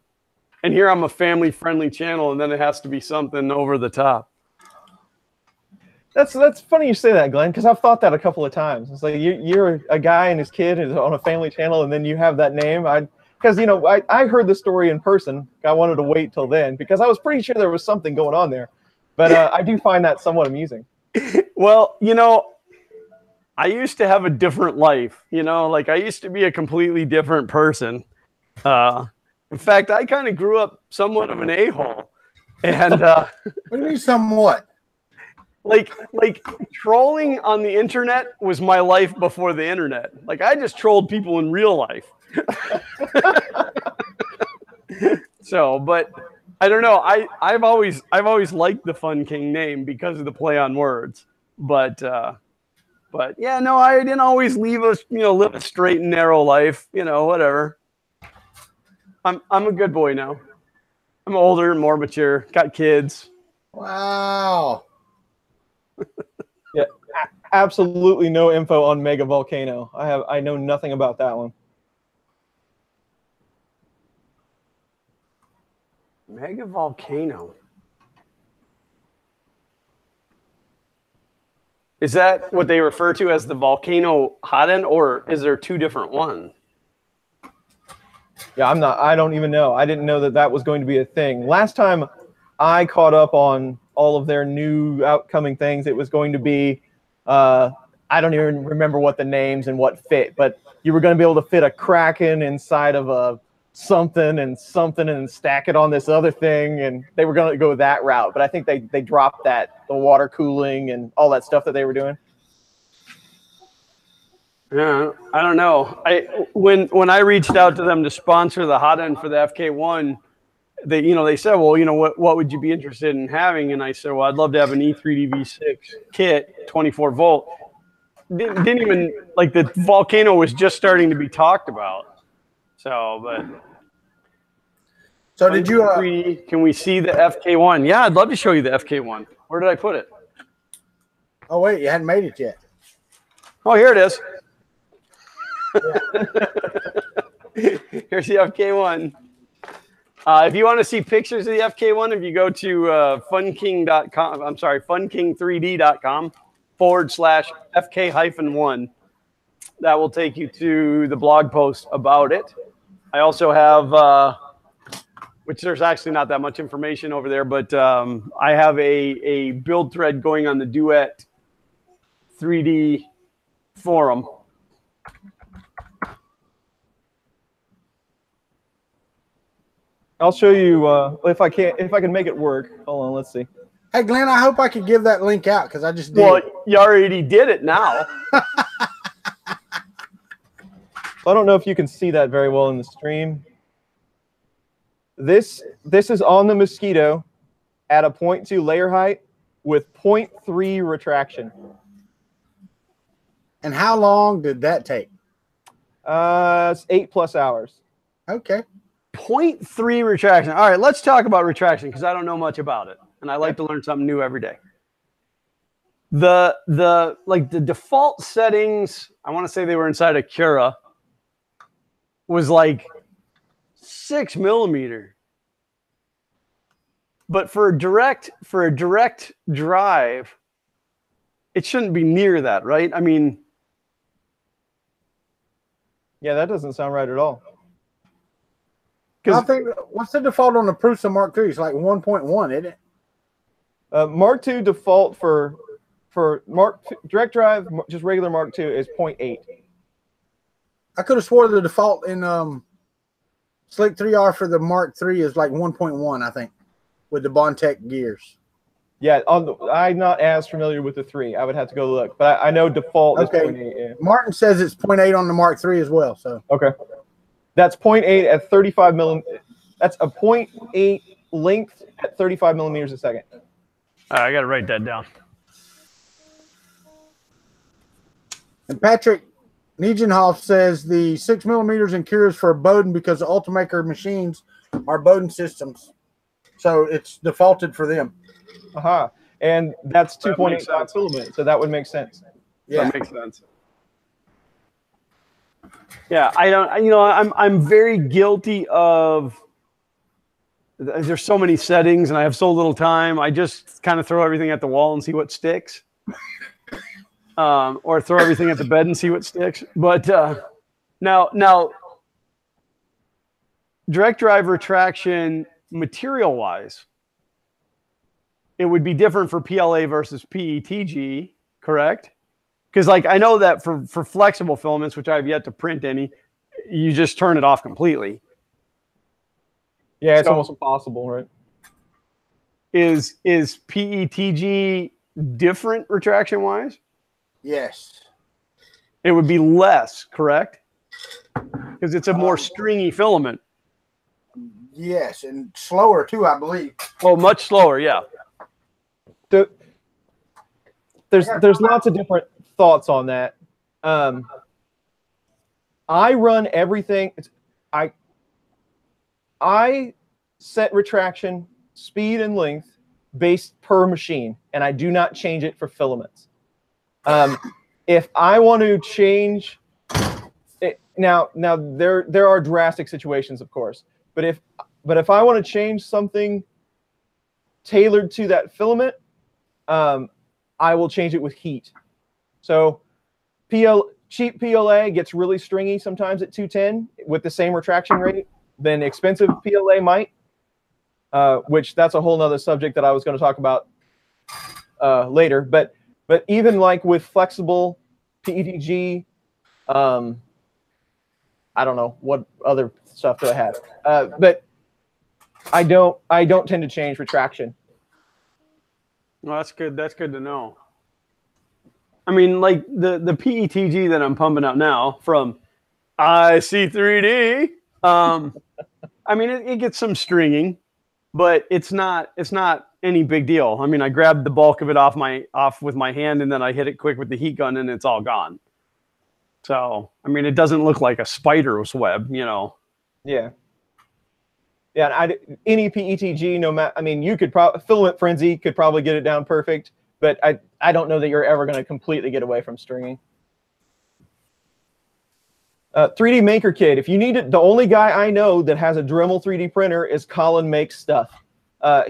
And here I'm a family-friendly channel, and then it has to be something over the top. That's funny you say that, Glenn, because I've thought that a couple of times. It's like you're a guy and his kid is on a family channel, and then you have that name. Because, you know, I heard the story in person. I wanted to wait till then because I was pretty sure there was something going on there. But I do find that somewhat amusing. Well, you know, I used to have a different life. You know, like I used to be a completely different person. In fact, I kind of grew up somewhat of an a-hole. And what do you mean somewhat? Like trolling on the internet was my life before the internet. Like I just trolled people in real life. So, but I don't know. I've always liked the Fun King name because of the play on words. But yeah, no, I didn't always live a straight and narrow life. You know, whatever. I'm a good boy now. I'm older, more mature, got kids. Wow. Yeah, absolutely no info on Mega Volcano. I know nothing about that one. Mega Volcano. Is that what they refer to as the volcano hot end, or is there two different ones? Yeah, I don't even know. I didn't know that that was going to be a thing. Last time I caught up on all of their new outcoming things, it was going to be, I don't even remember what the names and what fit, but you were going to be able to fit a Kraken inside of a something and stack it on this other thing, and they were going to go that route. But I think they dropped that, the water cooling and all that stuff that they were doing. Yeah, I don't know. When I reached out to them to sponsor the hot end for the FK1, they said, well, what would you be interested in having? And I said, well, I'd love to have an E3DV6 kit, 24 volt. Didn't even, like, the volcano was just starting to be talked about. So did you? Can we see the FK1? Yeah, I'd love to show you the FK1. Where did I put it? Oh wait, you hadn't made it yet. Oh, here it is. Here's the FK1. If you want to see pictures of the FK1, if you go to funking.com, I'm sorry, funking3d.com/FK-1, that will take you to the blog post about it. I also have, which there's actually not that much information over there, but I have a build thread going on the Duet 3D forum. I'll show you if I can make it work. Hold on, let's see. Hey, Glenn, I hope I could give that link out because I just did. Well, you already did it now. I don't know if you can see that very well in the stream. This is on the Mosquito at a 0.2 layer height with 0.3 retraction. And how long did that take? It's 8+ hours. Okay. 0.3 retraction. All right, let's talk about retraction because I don't know much about it, and I like to learn something new every day. The default settings, I want to say they were inside of Cura, was like 6 millimeter. But for a direct drive, it shouldn't be near that, right? I mean, yeah, that doesn't sound right at all. I think what's the default on the Prusa Mark III? It's like 1.1, isn't it? Mark II default for direct drive, just regular Mark II is 0.8. I could have swore the default in Slick 3R for the Mark III is like 1.1, I think, with the Bondtech gears. Yeah, I'm not as familiar with the 3. I would have to go look, but I know default is 0.8. Yeah. Martin says it's 0.8 on the Mark III as well. So okay. That's 0.8 at 35 millimeters. That's a 0.8 length at 35 millimeters a second. All right, I got to write that down. And Patrick Niegenhoff says the 6 millimeters in Cures for Bowden because the Ultimaker machines are Bowden systems. So it's defaulted for them. Aha. And that's 2.8 filament, so that would make sense. Yeah. That makes sense. Yeah, I'm very guilty of, there's so many settings and I have so little time. I just kind of throw everything at the wall and see what sticks. Or throw everything at the bed and see what sticks. But now, direct drive retraction material-wise, it would be different for PLA versus PETG, correct? Because, like, I know that for flexible filaments, which I have yet to print any, you just turn it off completely. Yeah, it's almost impossible, right? Is PETG different retraction-wise? Yes. It would be less, correct? Because it's a more stringy filament. Yes, and slower too, I believe. Oh, much slower, yeah. There's lots of different thoughts on that. I run everything. I set retraction, speed, and length based per machine, and I do not change it for filaments. If I want to change it, now there are drastic situations, of course, but if I want to change something tailored to that filament, I will change it with heat. So cheap PLA gets really stringy sometimes at 210 with the same retraction rate than expensive PLA might, which that's a whole nother subject that I was going to talk about later. But even like with flexible PETG, I don't know what other stuff do I have, but I don't tend to change retraction. Well, that's good. That's good to know. I mean, like the PETG that I'm pumping out now from IC3D. I mean, it gets some stringing, but it's not any big deal. I mean, I grabbed the bulk of it off with my hand, and then I hit it quick with the heat gun, and it's all gone. So, I mean, it doesn't look like a spider's web, you know. Yeah. Yeah, any PETG, no matter. I mean, you could probably Filament Frenzy could probably get it down perfect, but I don't know that you're ever going to completely get away from stringing. 3D Maker Kit. If you need it, the only guy I know that has a Dremel 3D printer is Colin Makes Stuff.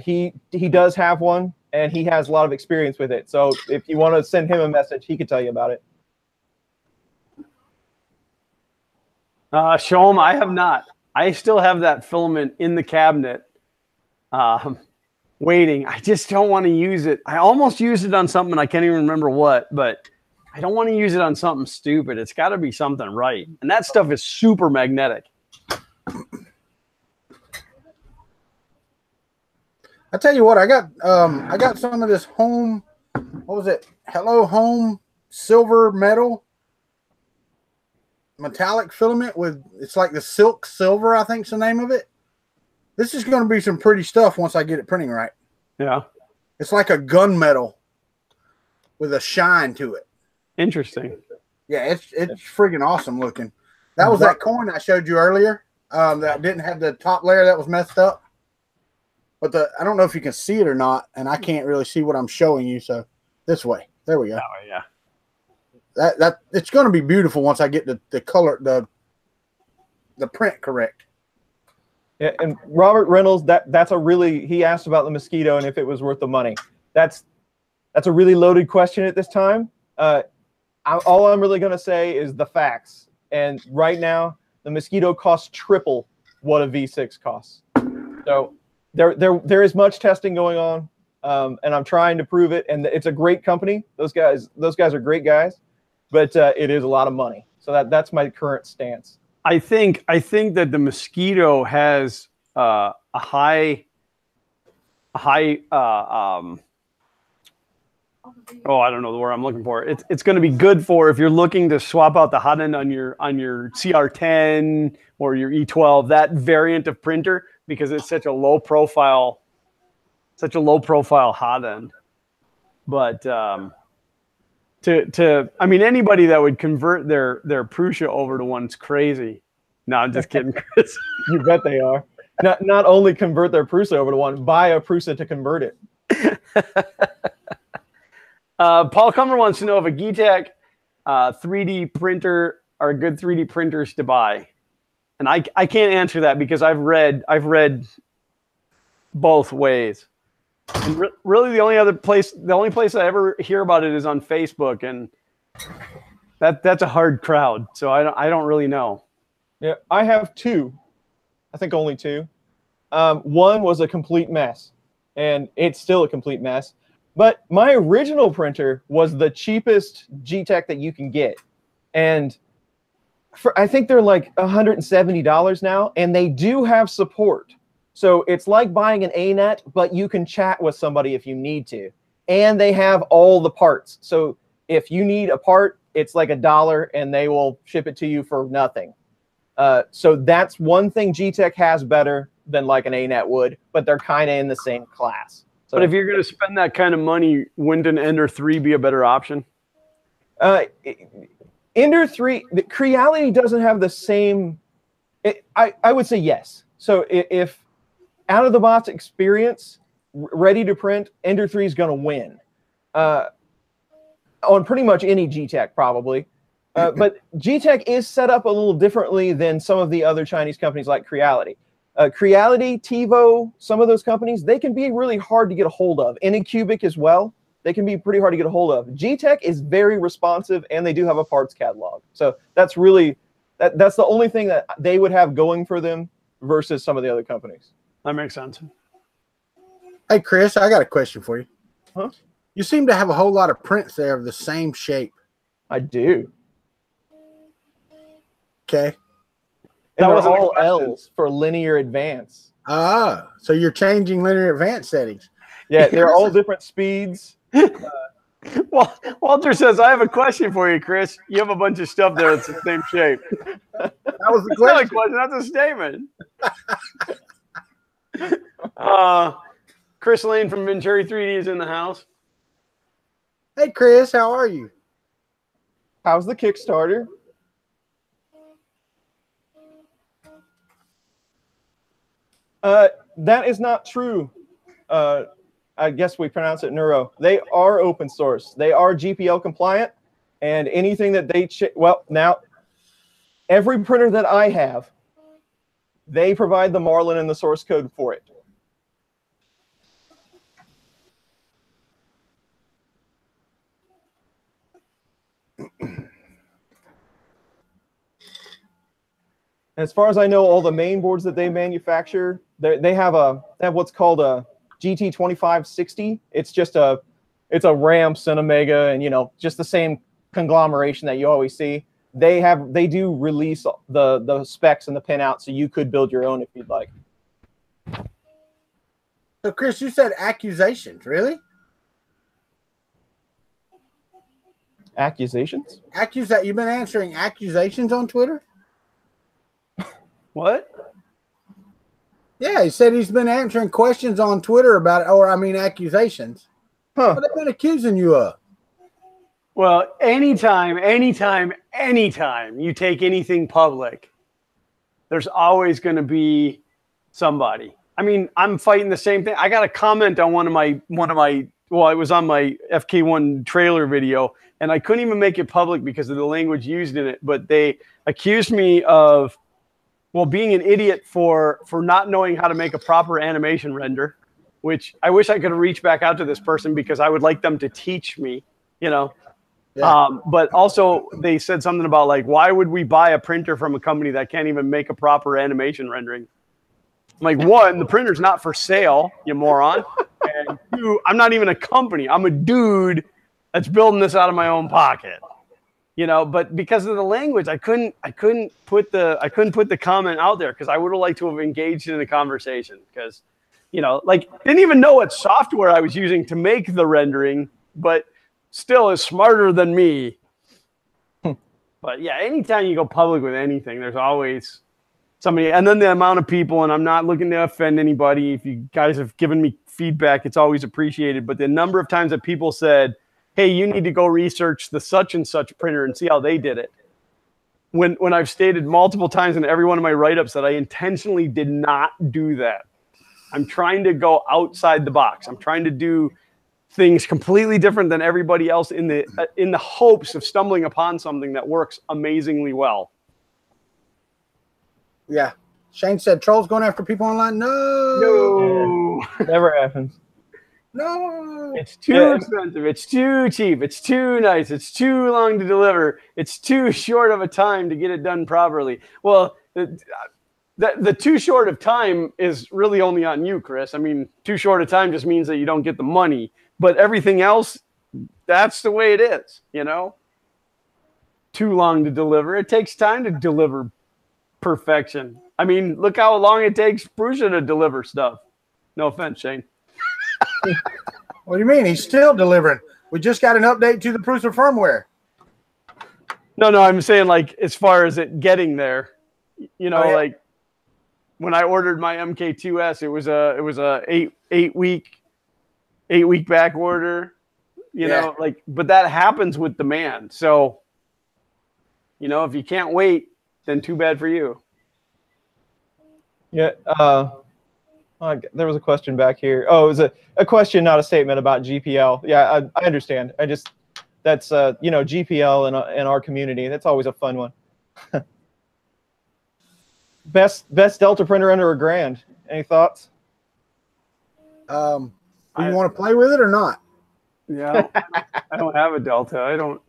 He does have one, and he has a lot of experience with it. So if you want to send him a message, he could tell you about it. Show him. I have not. I still have that filament in the cabinet waiting. I just don't want to use it. I almost used it on something. I can't even remember what, but I don't want to use it on something stupid. It's got to be something right. And that stuff is super magnetic. I tell you what, I got some of this home, what was it? Hello Home silver metal metallic filament with, it's like the silk silver, I think's the name of it. This is going to be some pretty stuff once I get it printing right. Yeah. It's like a gunmetal with a shine to it. Interesting. Yeah, it's friggin' awesome looking. That was that coin I showed you earlier that didn't have the top layer that was messed up. But I don't know if you can see it or not, and I can't really see what I'm showing you. So this way. There we go. Oh, yeah. That it's going to be beautiful once I get the color, the print correct. Yeah, and Robert Reynolds, that's a really, he asked about the Mosquito and if it was worth the money. That's a really loaded question at this time. All I'm really going to say is the facts. And right now, the Mosquito costs triple what a V6 costs. So there is much testing going on, and I'm trying to prove it. And it's a great company. Those guys are great guys. But it is a lot of money. So that's my current stance. I think that the Mosquito has a high I don't know the word I'm looking for. It's going to be good for if you're looking to swap out the hot end on your CR10 or your E12, that variant of printer, because it's such a low profile hot end. But I mean, anybody that would convert their Prusa over to one's crazy. No, I'm just kidding, Chris. You bet they are. Not only convert their Prusa over to one, buy a Prusa to convert it. Paul Cumber wants to know if a Getek 3D printer are good 3D printers to buy. And I can't answer that because I've read both ways. And really, the only place I ever hear about it is on Facebook, and that's a hard crowd. So I don't really know. Yeah, I have two. I think only two. One was a complete mess, and it's still a complete mess. But my original printer was the cheapest Getek that you can get, and I think they're like $170 now, and they do have support. So it's like buying an ANET, but you can chat with somebody if you need to. And they have all the parts. So if you need a part, it's like $1 and they will ship it to you for nothing. So that's one thing Getek has better than like an ANET would, but they're kind of in the same class. So, but if you're going to spend that kind of money, wouldn't an Ender 3 be a better option? Ender 3, the Creality doesn't have the same, I would say yes. So if out of the box experience, ready to print, Ender 3 is going to win on pretty much any Getek probably. But Getek is set up a little differently than some of the other Chinese companies like Creality. Creality, TiVo, some of those companies, they can be really hard to get a hold of. Anycubic as well. they can be pretty hard to get a hold of. G-Tech is very responsive, and they do have a parts catalog. So that's really that's the only thing that they would have going for them versus some of the other companies. That makes sense. Hey, Chris, I got a question for you. Huh? You seem to have a whole lot of prints there of the same shape. I do. Okay. And they're all L's for linear advance. Ah, so you're changing linear advance settings. Yeah, they're all different speeds. Well, Walter says, I have a question for you, Chris. You have a bunch of stuff there that's the same shape. That was the That's question. not a question. That's a statement. Chris Lane from Venturi 3D is in the house. Hey, Chris, how are you? How's the Kickstarter? That is not true. I guess we pronounce it neuro. They are open source. They are GPL compliant, and anything that they well, now every printer that I have, they provide the Marlin and the source code for it. As far as I know, all the main boards that they manufacture, they have what's called a GT2560. It's just it's a RAM Cinemega, and just the same conglomeration that you always see. They do release the specs and the pinout, so you could build your own if you'd like. So, Chris, you said accusations, really? Accusations? You've been answering accusations on Twitter? What? Yeah, he said he's been answering questions on Twitter about, accusations. Huh. What have they been accusing you of? Well, anytime you take anything public, there's always going to be somebody. I mean, I'm fighting the same thing. I got a comment on one of my well, it was on my FK1 trailer video, and I couldn't even make it public because of the language used in it, but they accused me of being an idiot for not knowing how to make a proper animation render, which I wish I could reach back out to this person because I would like them to teach me, Yeah. But also they said something about like, why would we buy a printer from a company that can't even make a proper animation rendering? I'm like, one, the printer's not for sale, you moron. And two, I'm not even a company. I'm a dude that's building this out of my own pocket. But because of the language, I couldn't put the comment out there because I would have liked to have engaged in a conversation because, didn't even know what software I was using to make the rendering, but still is smarter than me. But yeah, anytime you go public with anything, there's always somebody, and then the amount of people, and I'm not looking to offend anybody. If you guys have given me feedback, it's always appreciated. But the number of times that people said, hey, you need to go research the such and such printer and see how they did it. When I've stated multiple times in every one of my write-ups that I intentionally did not do that. I'm trying to go outside the box. I'm trying to do things completely different than everybody else in the hopes of stumbling upon something that works amazingly well. Yeah. Shane said trolls going after people online. No. Yeah, never happens. No. It's too expensive. It's too cheap. It's too nice. It's too long to deliver. It's too short of a time to get it done properly. Well, the too short of time is really only on you, Chris. I mean, too short of time just means that you don't get the money. But everything else, that's the way it is, Too long to deliver. It takes time to deliver perfection. I mean, look how long it takes Prusa to deliver stuff. No offense, Shane. What do you mean? He's still delivering. We just got an update to the Prusa firmware. No, I'm saying like as far as it getting there, like when I ordered my MK2S, it was a eight week back order, but that happens with demand. So, if you can't wait, then too bad for you. Yeah. There was a question back here. Oh, it was a question, not a statement about GPL. Yeah, I understand. That's GPL in our community. That's always a fun one. Best Delta printer under $1,000. Any thoughts? Do you want to play with it or not? Yeah, I don't have a Delta. I don't.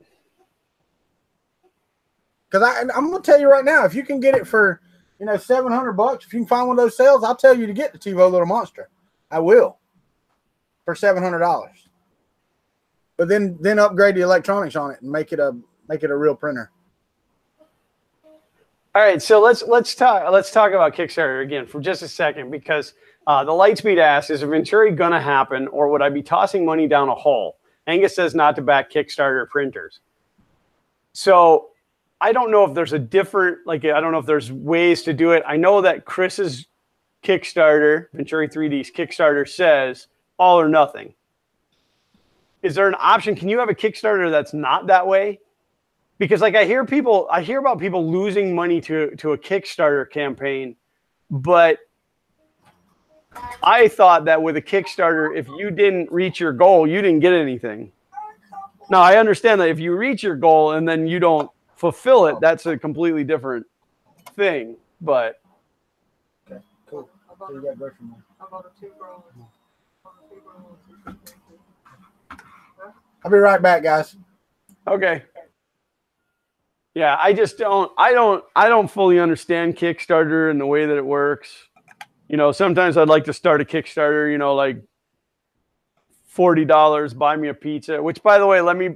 Because I'm going to tell you right now, if you can get it for, $700, if you can find one of those sales, I'll tell you to get the TiVo Little Monster. I will. For $700. But then upgrade the electronics on it and make it a real printer. All right, so let's talk about Kickstarter again for just a second, because the Lightspeed asks, is a Venturi going to happen, or would I be tossing money down a hole? Angus says not to back Kickstarter printers. So I don't know if there's I don't know if there's ways to do it. I know that Chris's Kickstarter, Venturi 3D's Kickstarter, says all or nothing. Is there an option? Can you have a Kickstarter that's not that way? Because I hear about people losing money to a Kickstarter campaign, but I thought that with a Kickstarter, if you didn't reach your goal, you didn't get anything. Now, I understand that if you reach your goal and then you don't fulfill it, that's a completely different thing. But okay, cool. So you got to go from there. I'll be right back, guys. Okay. Yeah, I don't fully understand Kickstarter and the way that it works. Sometimes I'd like to start a Kickstarter, like $40, buy me a pizza, which, by the way, let me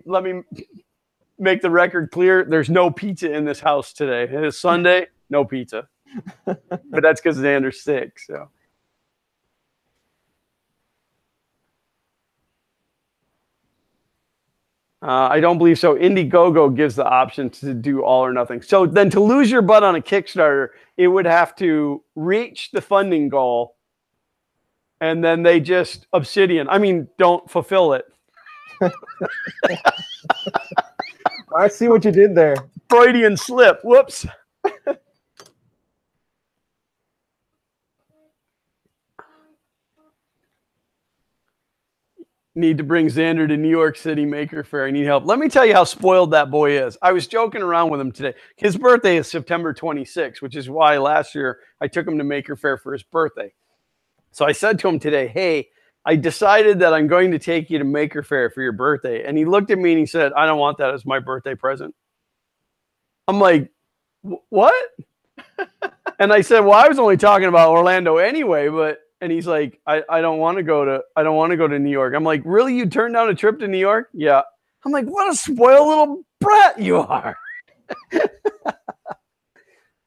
make the record clear. There's no pizza in this house today. It is Sunday, no pizza. But that's because Xander's sick, so. I don't believe so. Indiegogo gives the option to do all or nothing. So then to lose your butt on a Kickstarter, it would have to reach the funding goal, and then they just don't fulfill it. I see what you did there. Freudian slip. Whoops. Need to bring Xander to New York City Maker Faire. I need help. Let me tell you how spoiled that boy is. I was joking around with him today. His birthday is September 26th, which is why last year I took him to Maker Faire for his birthday. So I said to him today, hey, I decided that I'm going to take you to Maker Faire for your birthday. And he looked at me and he said, I don't want that as my birthday present. I'm like, what? And I said, well, I was only talking about Orlando anyway, but. And he's like, I don't want to go to New York. I'm like, really? You turned down a trip to New York? Yeah. I'm like, what a spoiled little brat you are.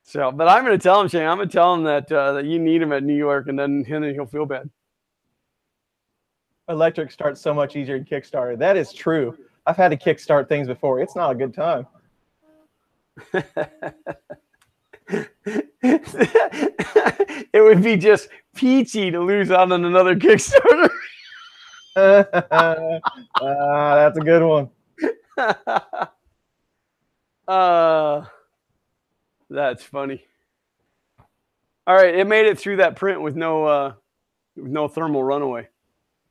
So, but I'm going to tell him, Shane, I'm going to tell him that you need him at New York, and then he'll feel bad. Electric starts so much easier in Kickstarter. That is true. I've had to kickstart things before. It's not a good time. It would be just peachy to lose out on another Kickstarter. That's a good one. That's funny. All right, it made it through that print with no thermal runaway.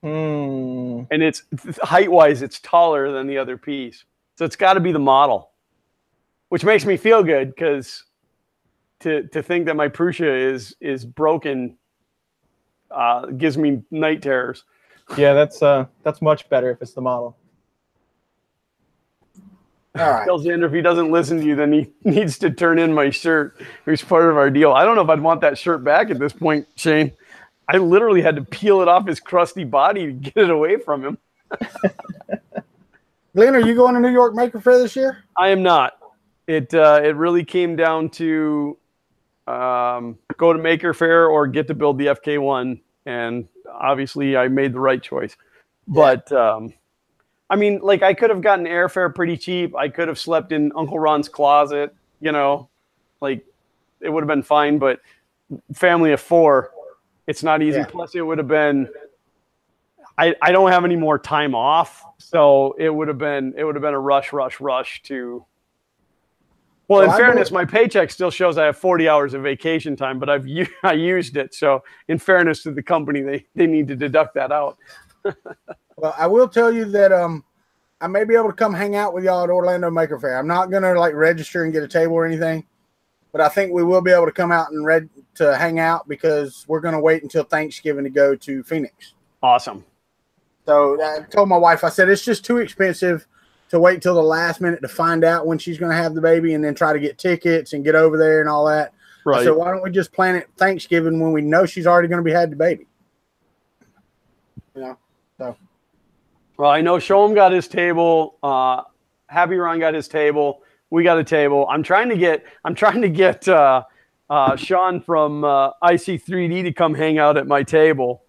And it's height-wise, it's taller than the other piece, so it's got to be the model, which makes me feel good because. To think that my Prusa is broken gives me night terrors. Yeah, that's much better if it's the model. All right. Tell Xander if he doesn't listen to you, then he needs to turn in my shirt. It's part of our deal. I don't know if I'd want that shirt back at this point, Shane. I literally had to peel it off his crusty body to get it away from him. Glenn, are you going to New York Maker Faire this year? I am not. It really came down to go to Maker Faire or get to build the FK1, and obviously I made the right choice. Yeah. But I could have gotten airfare pretty cheap. I could have slept in Uncle Ron's closet, it would have been fine. But family of 4, it's not easy. Yeah. Plus, it would have been. I don't have any more time off, so it would have been a rush to. Well, in fairness, my paycheck still shows I have 40 hours of vacation time, but I used it. So in fairness to the company, they need to deduct that out. Well, I will tell you that I may be able to come hang out with y'all at Orlando Maker Faire. I'm not going to register and get a table or anything, but I think we will be able to come out and to hang out because we're going to wait until Thanksgiving to go to Phoenix. Awesome. So I told my wife, I said, it's just too expensive to wait till the last minute to find out when she's going to have the baby and then try to get tickets and get over there and all that. Right. So why don't we just plan it Thanksgiving when we know she's already going to be had the baby? You know, so. Well, I know Shom got his table. Happy Ron got his table. We got a table. I'm trying to get Sean from IC3D to come hang out at my table.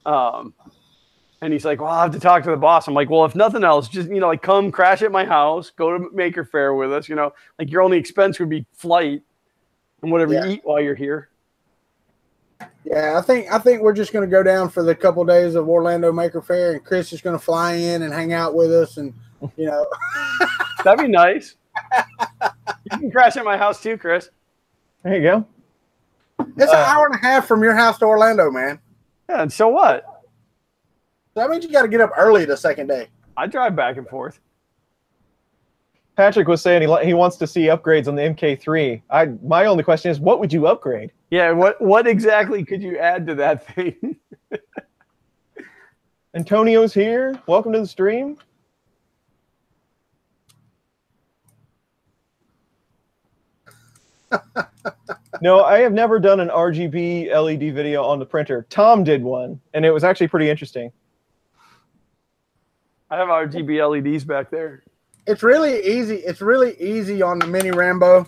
And he's like, well, I'll have to talk to the boss. I'm like, well, if nothing else, just, like come crash at my house, go to Maker Faire with us, like your only expense would be flight and whatever you eat while you're here. Yeah, I think we're just going to go down for the couple days of Orlando Maker Faire, and Chris is going to fly in and hang out with us, and That'd be nice. You can crash at my house too, Chris. There you go. It's an hour and a half from your house to Orlando, man. Yeah, and so what? That means you got to get up early the second day. I drive back and forth. Patrick was saying he wants to see upgrades on the MK3. My only question is, what would you upgrade? Yeah, what exactly could you add to that thing? Antonio's here. Welcome to the stream. No, I have never done an RGB LED video on the printer. Tom did one, and it was actually pretty interesting. I have RGB LEDs back there. It's really easy. It's really easy on the Mini Rambo.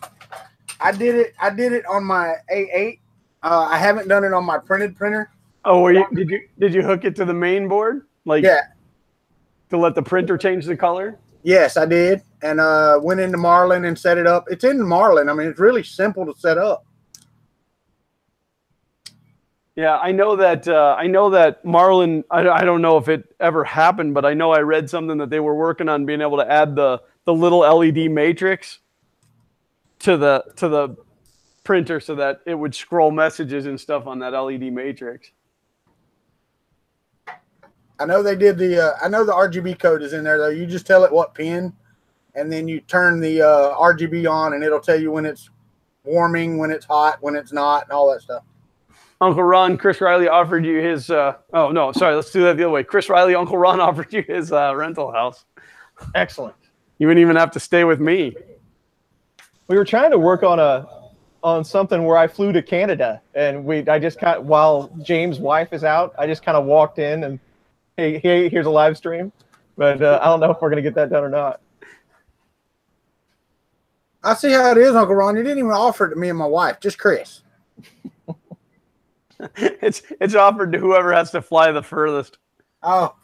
I did it on my A8. I haven't done it on my printed printer. Oh, did you hook it to the main board? To let the printer change the color? Yes, I did, and went into Marlin and set it up. It's in Marlin. I mean, it's really simple to set up. Yeah, I know that Marlin. I don't know if it ever happened, but I know I read something that they were working on being able to add the little LED matrix to the printer so that it would scroll messages and stuff on that LED matrix. I know they did I know the RGB code is in there though. You just tell it what pin, and then you turn the RGB on, and it'll tell you when it's warming, when it's hot, when it's not, and all that stuff. Uncle Ron, Chris Riley offered you his. Oh no, sorry. Let's do that the other way. Chris Riley, Uncle Ron offered you his rental house. Excellent. You wouldn't even have to stay with me. We were trying to work on something where I flew to Canada, and I just while James' wife is out, I just kind of walked in and hey, here's a live stream, but I don't know if we're gonna get that done or not. I see how it is, Uncle Ron. You didn't even offer it to me and my wife, just Chris. It's offered to whoever has to fly the furthest. Oh,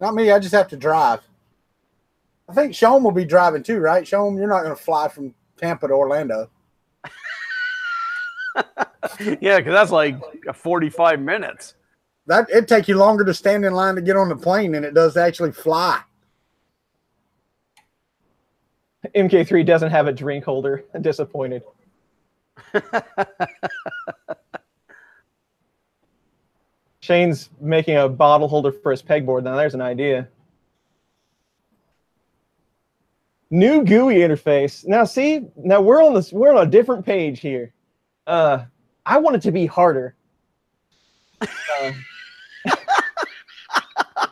not me. I just have to drive. I think Shom will be driving too, right? Shom, you're not going to fly from Tampa to Orlando. Yeah, because that's like 45 minutes. It'd take you longer to stand in line to get on the plane than it does to actually fly. MK3 doesn't have a drink holder. I'm disappointed. Shane's making a bottle holder for his pegboard. Now there's an idea. New GUI interface. Now see, we're on a different page here. I want it to be harder.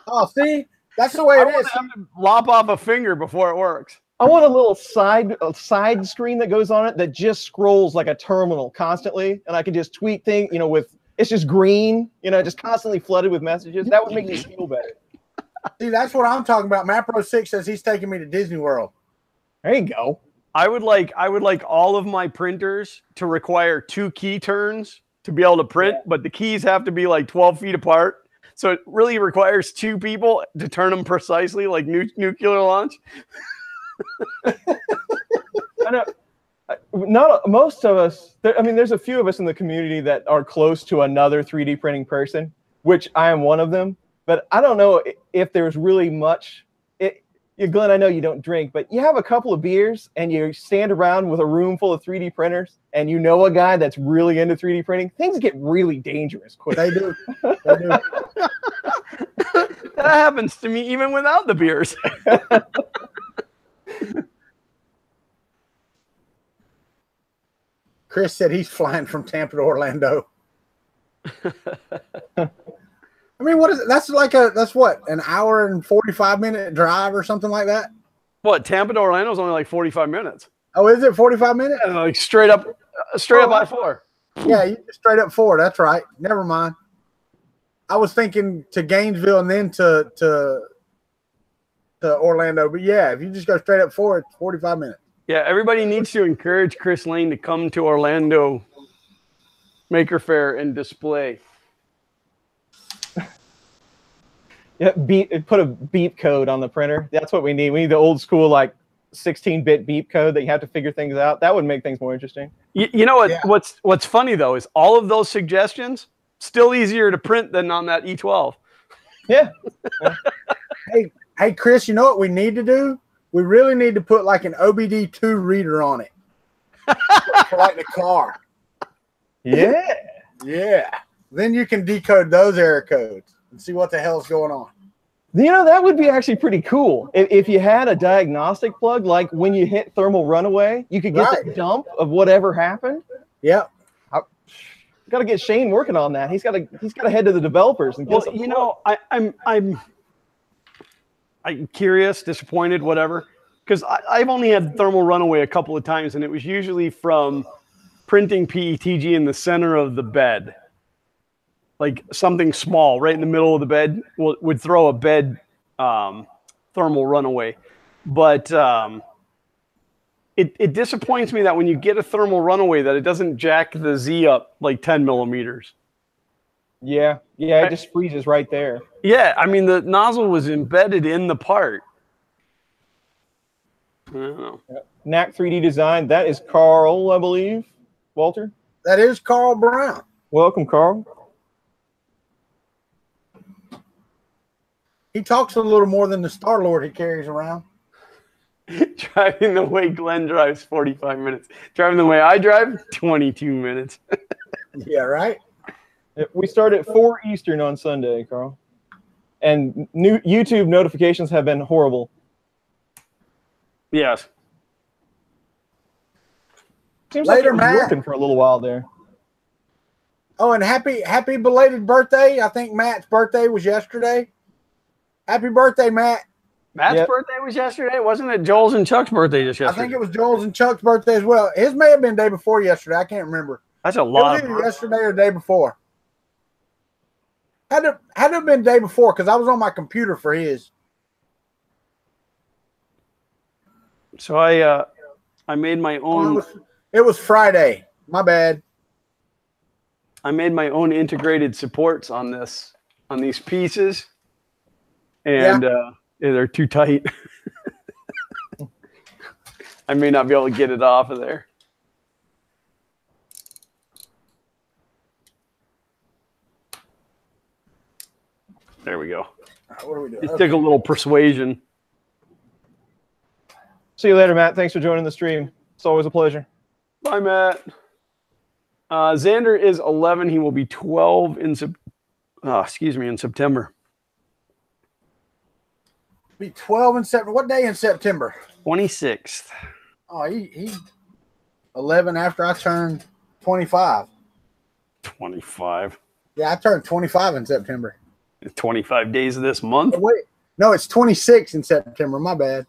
Oh, see, that's the way it is. I have to lop off a finger before it works. I want a little side screen that goes on it that just scrolls like a terminal constantly, and I can just tweet things, it's just green, just constantly flooded with messages. That would make me feel better. See, that's what I'm talking about. Mapro6 says he's taking me to Disney World. There you go. I would like all of my printers to require 2 key turns to be able to print, but the keys have to be like 12 feet apart. So it really requires 2 people to turn them precisely, like nuclear launch. I know. Not most of us. There's a few of us in the community that are close to another 3D printing person, which I am one of them. But I don't know if there's really much. Glenn, I know you don't drink, but you have a couple of beers and you stand around with a room full of 3D printers, and you know a guy that's really into 3D printing. Things get really dangerous quick. They do. They do. That happens to me even without the beers. Chris said he's flying from Tampa to Orlando. I mean, what is it? That's what, an hour and 45-minute drive or something like that? What, Tampa to Orlando is only like 45 minutes. Oh, is it 45 minutes? Yeah, like straight up I-4. Yeah, you just straight up 4. That's right. Never mind. I was thinking to Gainesville and then to Orlando. But yeah, if you just go straight up 4, it's 45 minutes. Yeah, everybody needs to encourage Chris Lane to come to Orlando Maker Faire and display. Yeah, put a beep code on the printer. That's what we need. We need the old school, like 16-bit beep code that you have to figure things out. That would make things more interesting. You know what? Yeah. What's funny though is all of those suggestions still easier to print than on that E12. Yeah. Hey, Chris, you know what we need to do? We really need to put like an OBD2 reader on it for like the car. Yeah. Yeah. Then you can decode those error codes and see what the hell's going on. You know, that would be actually pretty cool. If you had a diagnostic plug, like when you hit thermal runaway, you could get the dump of whatever happened. Yep. Got to get Shane working on that. He's got to head to the developers and get you know, I'm curious, disappointed, whatever, because I've only had thermal runaway a couple of times, and it was usually from printing PETG in the center of the bed. Like something small right in the middle of the bed would throw a bed thermal runaway. But it disappoints me that when you get a thermal runaway that it doesn't jack the Z up like 10 millimeters. Yeah, it just freezes right there. Yeah, I mean, the nozzle was embedded in the part. I don't know. Knack 3D Design, that is Carl, I believe. Walter? That is Carl Brown. Welcome, Carl. He talks a little more than the Star-Lord he carries around. Driving the way Glenn drives, 45 minutes. Driving the way I drive, 22 minutes. Yeah, right? We start at 4 Eastern on Sunday, Carl. And new YouTube notifications have been horrible. Yes. Seems like it was working for a little while there. Oh, and happy belated birthday. I think Matt's birthday was yesterday. Happy birthday, Matt. Matt's birthday was yesterday? Wasn't it Joel's and Chuck's birthday just yesterday? I think it was Joel's and Chuck's birthday as well. His may have been day before yesterday. I can't remember. That's a lot. It was either yesterday or day before. Had to have been day before because I was on my computer for his. So I made my own. It was Friday. My bad. I made my own integrated supports on these pieces, and they're too tight. I may not be able to get it off of there. There we go. What are we doing? It took a little persuasion. See you later, Matt. Thanks for joining the stream. It's always a pleasure. Bye, Matt. Xander is 11. He will be 12 in September. Be 12 in September. What day in September? 26th. Oh, he's 11 after I turned 25. 25. Yeah, I turned 25 in September. 25 days of this month? Oh, wait. No, it's 26 in September. My bad.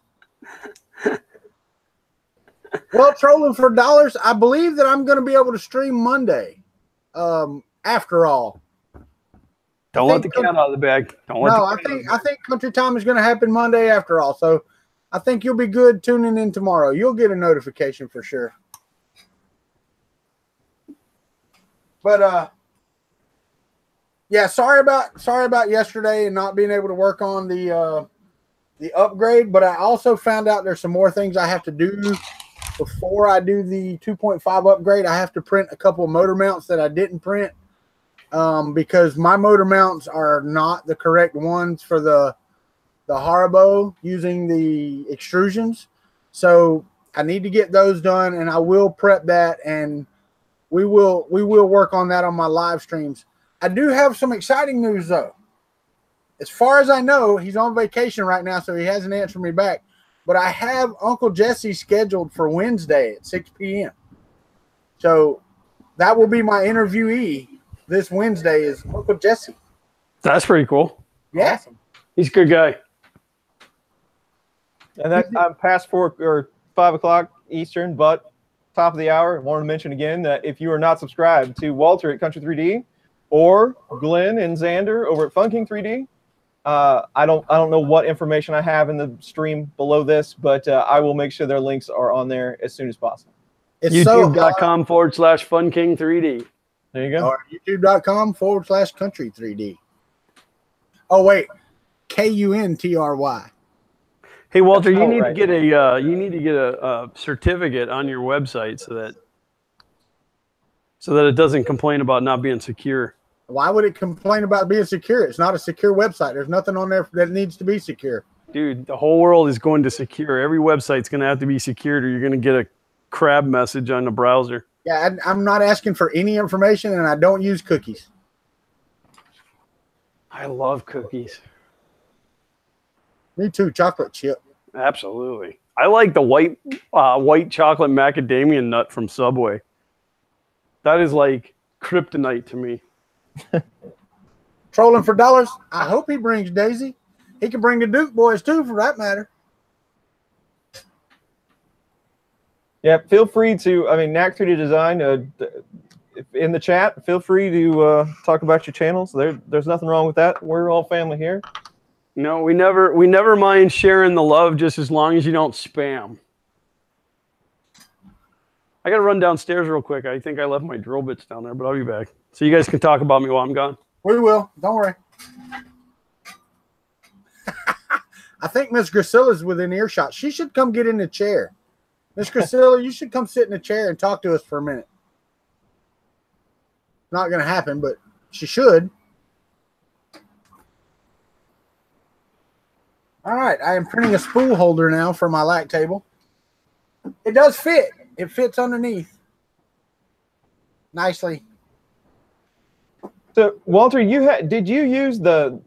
Well, trolling for dollars, I believe that I'm going to be able to stream Monday. After all. Don't let the cat out of the bag. I think Country Time is going to happen Monday after all. So I think you'll be good tuning in tomorrow. You'll get a notification for sure. But yeah, sorry about yesterday and not being able to work on the upgrade, but I also found out there's some more things I have to do before I do the 2.5 upgrade. I have to print a couple of motor mounts that I didn't print because my motor mounts are not the correct ones for the Haribo using the extrusions. So I need to get those done, and I will prep that, and we will work on that on my live streams. I do have some exciting news though. As far as I know, he's on vacation right now, so he hasn't answered me back. But I have Uncle Jesse scheduled for Wednesday at 6 p.m. So that will be my interviewee this Wednesday is Uncle Jesse. That's pretty cool. Yeah. Awesome. He's a good guy. And that I'm past 5 o'clock Eastern, but top of the hour. I wanted to mention again that if you are not subscribed to Walter at Country 3D or Glenn and Xander over at Fun King 3D, I don't know what information I have in the stream below this, but I will make sure their links are on there as soon as possible. It's YouTube.com/FunKing3D. There you go. Or YouTube.com/Country 3D. Oh wait, Kuntry. Hey Walter, you Oh, need right. to get a certificate on your website so that it doesn't complain about not being secure. Why would it complain about being secure? It's not a secure website. There's nothing on there that needs to be secure. Dude, the whole world is going to secure. Every website's going to have to be secured, or you're going to get a crab message on the browser. Yeah, I'm not asking for any information, and I don't use cookies. I love cookies. Me too, chocolate chip. Absolutely. I like the white chocolate macadamia nut from Subway. That is like kryptonite to me. Trolling for dollars. I hope he brings Daisy. He can bring the Duke boys too, for that matter. Yeah, feel free to. I mean, Knack 3D Design. In the chat, feel free to talk about your channels. There's nothing wrong with that. We're all family here. No, we never mind sharing the love, just as long as you don't spam. I got to run downstairs real quick. I think I left my drill bits down there, but I'll be back. So you guys can talk about me while I'm gone. We will. Don't worry. I think Miss Gracilla's within earshot. She should come get in the chair. Miss Gracilla, you should come sit in the chair and talk to us for a minute. Not going to happen, but she should. All right. I am printing a spool holder now for my lac table. It does fit. It fits underneath nicely. So Walter, did you use on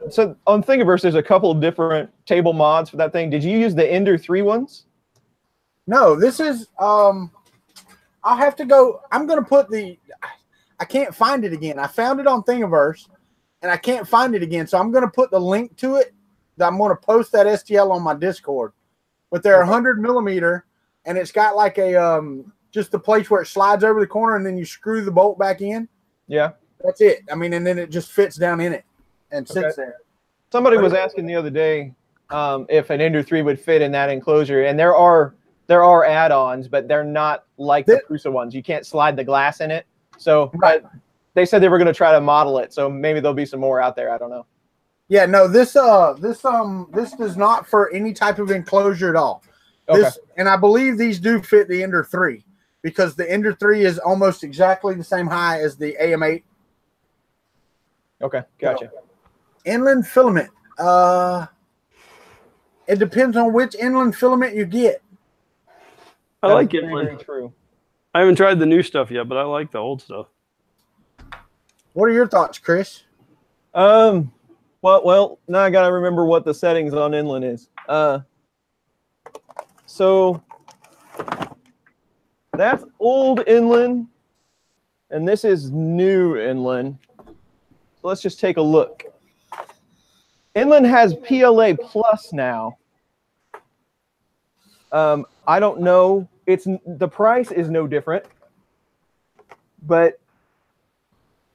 Thingiverse? There's a couple of different table mods for that thing. Did you use the Ender 3 ones? No, this is I'll have to go. I'm going to put I can't find it again. I found it on Thingiverse and I can't find it again. So I'm going to put the link to it. I'm going to post that STL on my Discord. But they're 100 millimeter and it's got like a just the place where it slides over the corner and then you screw the bolt back in. Yeah. That's it. I mean, and then it just fits down in it and sits there. Somebody was asking the other day if an Ender 3 would fit in that enclosure, and there are add-ons, but they're not like the Prusa ones. You can't slide the glass in it. So they said they were going to try to model it. So maybe there'll be some more out there. I don't know. Yeah, no, this does not for any type of enclosure at all. And I believe these do fit the Ender 3 because the Ender 3 is almost exactly the same height as the AM8. Okay, gotcha. Inland filament. It depends on which inland filament you get. I like it. Very true. I haven't tried the new stuff yet, but I like the old stuff. What are your thoughts, Chris? Well, now I gotta remember what the settings on inland is. So that's old inland, and this is new inland. So let's just take a look. Inland has PLA Plus now. I don't know. The price is no different, but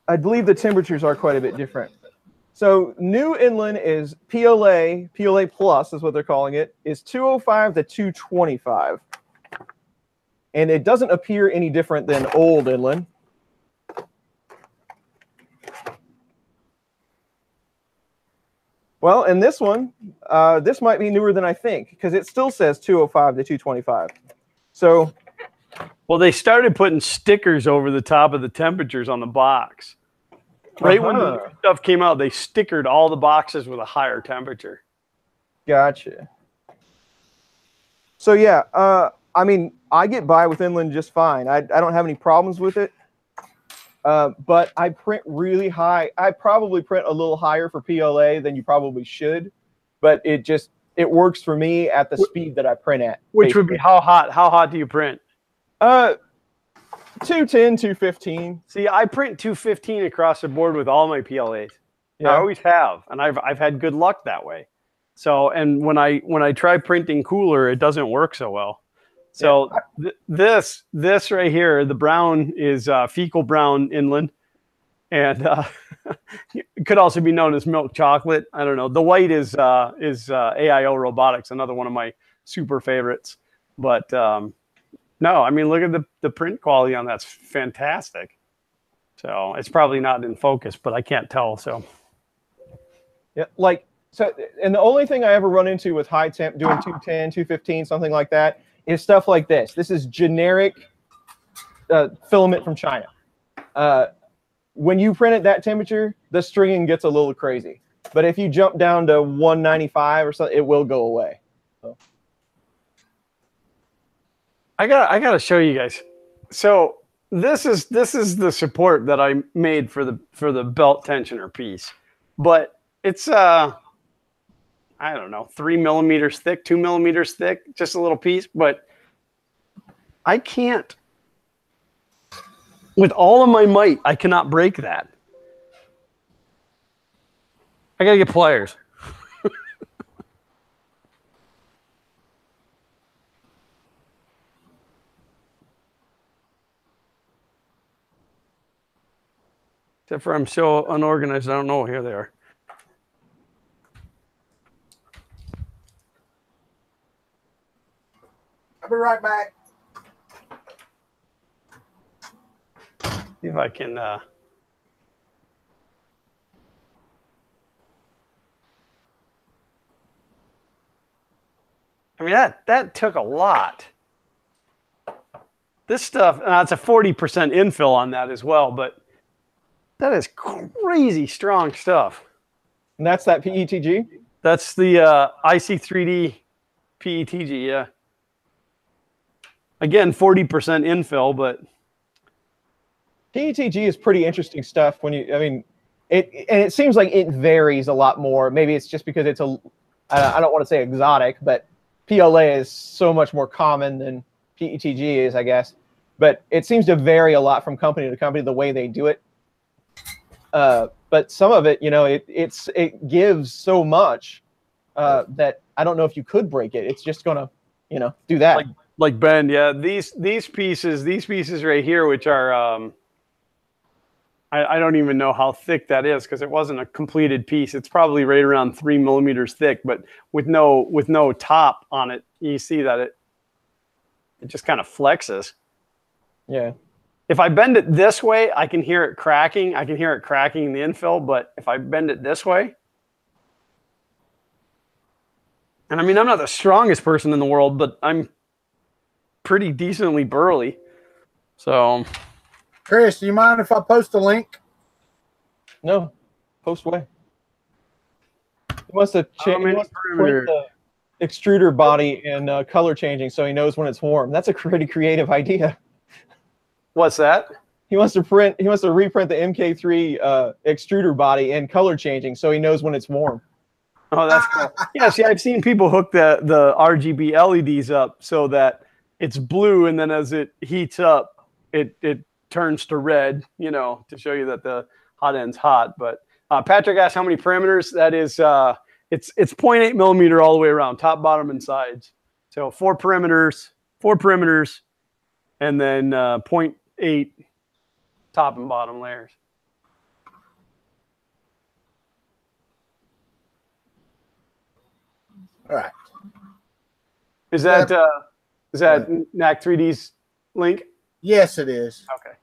I believe the temperatures are quite a bit different. So new inland is PLA Plus is what they're calling it, is 205 to 225. And it doesn't appear any different than old inland. Well, and this one, this might be newer than I think because it still says 205 to 225. So, well, they started putting stickers over the top of the temperatures on the box. Right when the new stuff came out, they stickered all the boxes with a higher temperature. Gotcha. So yeah, I mean, I get by with inland just fine. I don't have any problems with it. But I print really high. I probably print a little higher for PLA than you probably should, but it works for me at the speed that I print at. Which basically would be how hot? How hot do you print? 210, 215. See, I print 215 across the board with all my PLAs. I always have, and I've had good luck that way. So, and when I try printing cooler, it doesn't work so well. So this right here, the brown is fecal brown inland, and it could also be known as milk chocolate. I don't know. The white is AIO Robotics, another one of my super favorites. But no, I mean, look at the print quality on that's fantastic. So it's probably not in focus, but I can't tell. So yeah, like so, and the only thing I ever run into with high temp doing 210, 215, something like that, is stuff like this. This is generic filament from China. When you print at that temperature, the stringing gets a little crazy. But if you jump down to 195 or something, it will go away. So. I gotta show you guys. So this is the support that I made for the belt tensioner piece, but it's I don't know, 3 millimeters thick, 2 millimeters thick, just a little piece. But I can't, with all of my might, I cannot break that. I gotta get pliers. Except for I'm so unorganized, I don't know. Here they are. I'll be right back. See if I can. I mean, that took a lot. This stuff, it's a 40% infill on that as well, but that is crazy strong stuff. And that's that PETG? That's the IC3D PETG, yeah. Again, 40% infill, but PETG is pretty interesting stuff when you, I mean, it seems like it varies a lot more. Maybe it's just because it's I don't want to say exotic, but PLA is so much more common than PETG is, I guess. But it seems to vary a lot from company to company, the way they do it. But some of it, you know, it gives so much that I don't know if you could break it. It's just gonna, you know, do that. Like bend, yeah. These pieces right here, which are I don't even know how thick that is because it wasn't a completed piece. It's probably right around 3 millimeters thick, but with no top on it, you see that it just kind of flexes. Yeah. If I bend it this way, I can hear it cracking. I can hear it cracking in the infill, but if I bend it this way, and I mean, I'm not the strongest person in the world, but I'm pretty decently burly. So, Chris, do you mind if I post a link? No, post away. He wants to print the extruder body in color changing so he knows when it's warm. That's a pretty creative idea. What's that? He wants to reprint the MK3 extruder body in color changing so he knows when it's warm. Oh, that's cool. Yeah, see, I've seen people hook the RGB LEDs up so that it's blue, and then as it heats up, it turns to red, you know, to show you that the hot end's hot. But Patrick asked how many parameters. That is, it's 0.8 millimeter all the way around, top, bottom, and sides. So four perimeters, and then 0.8 top and bottom layers. All right. Is that NAC 3D's link? Yes, it is. Okay.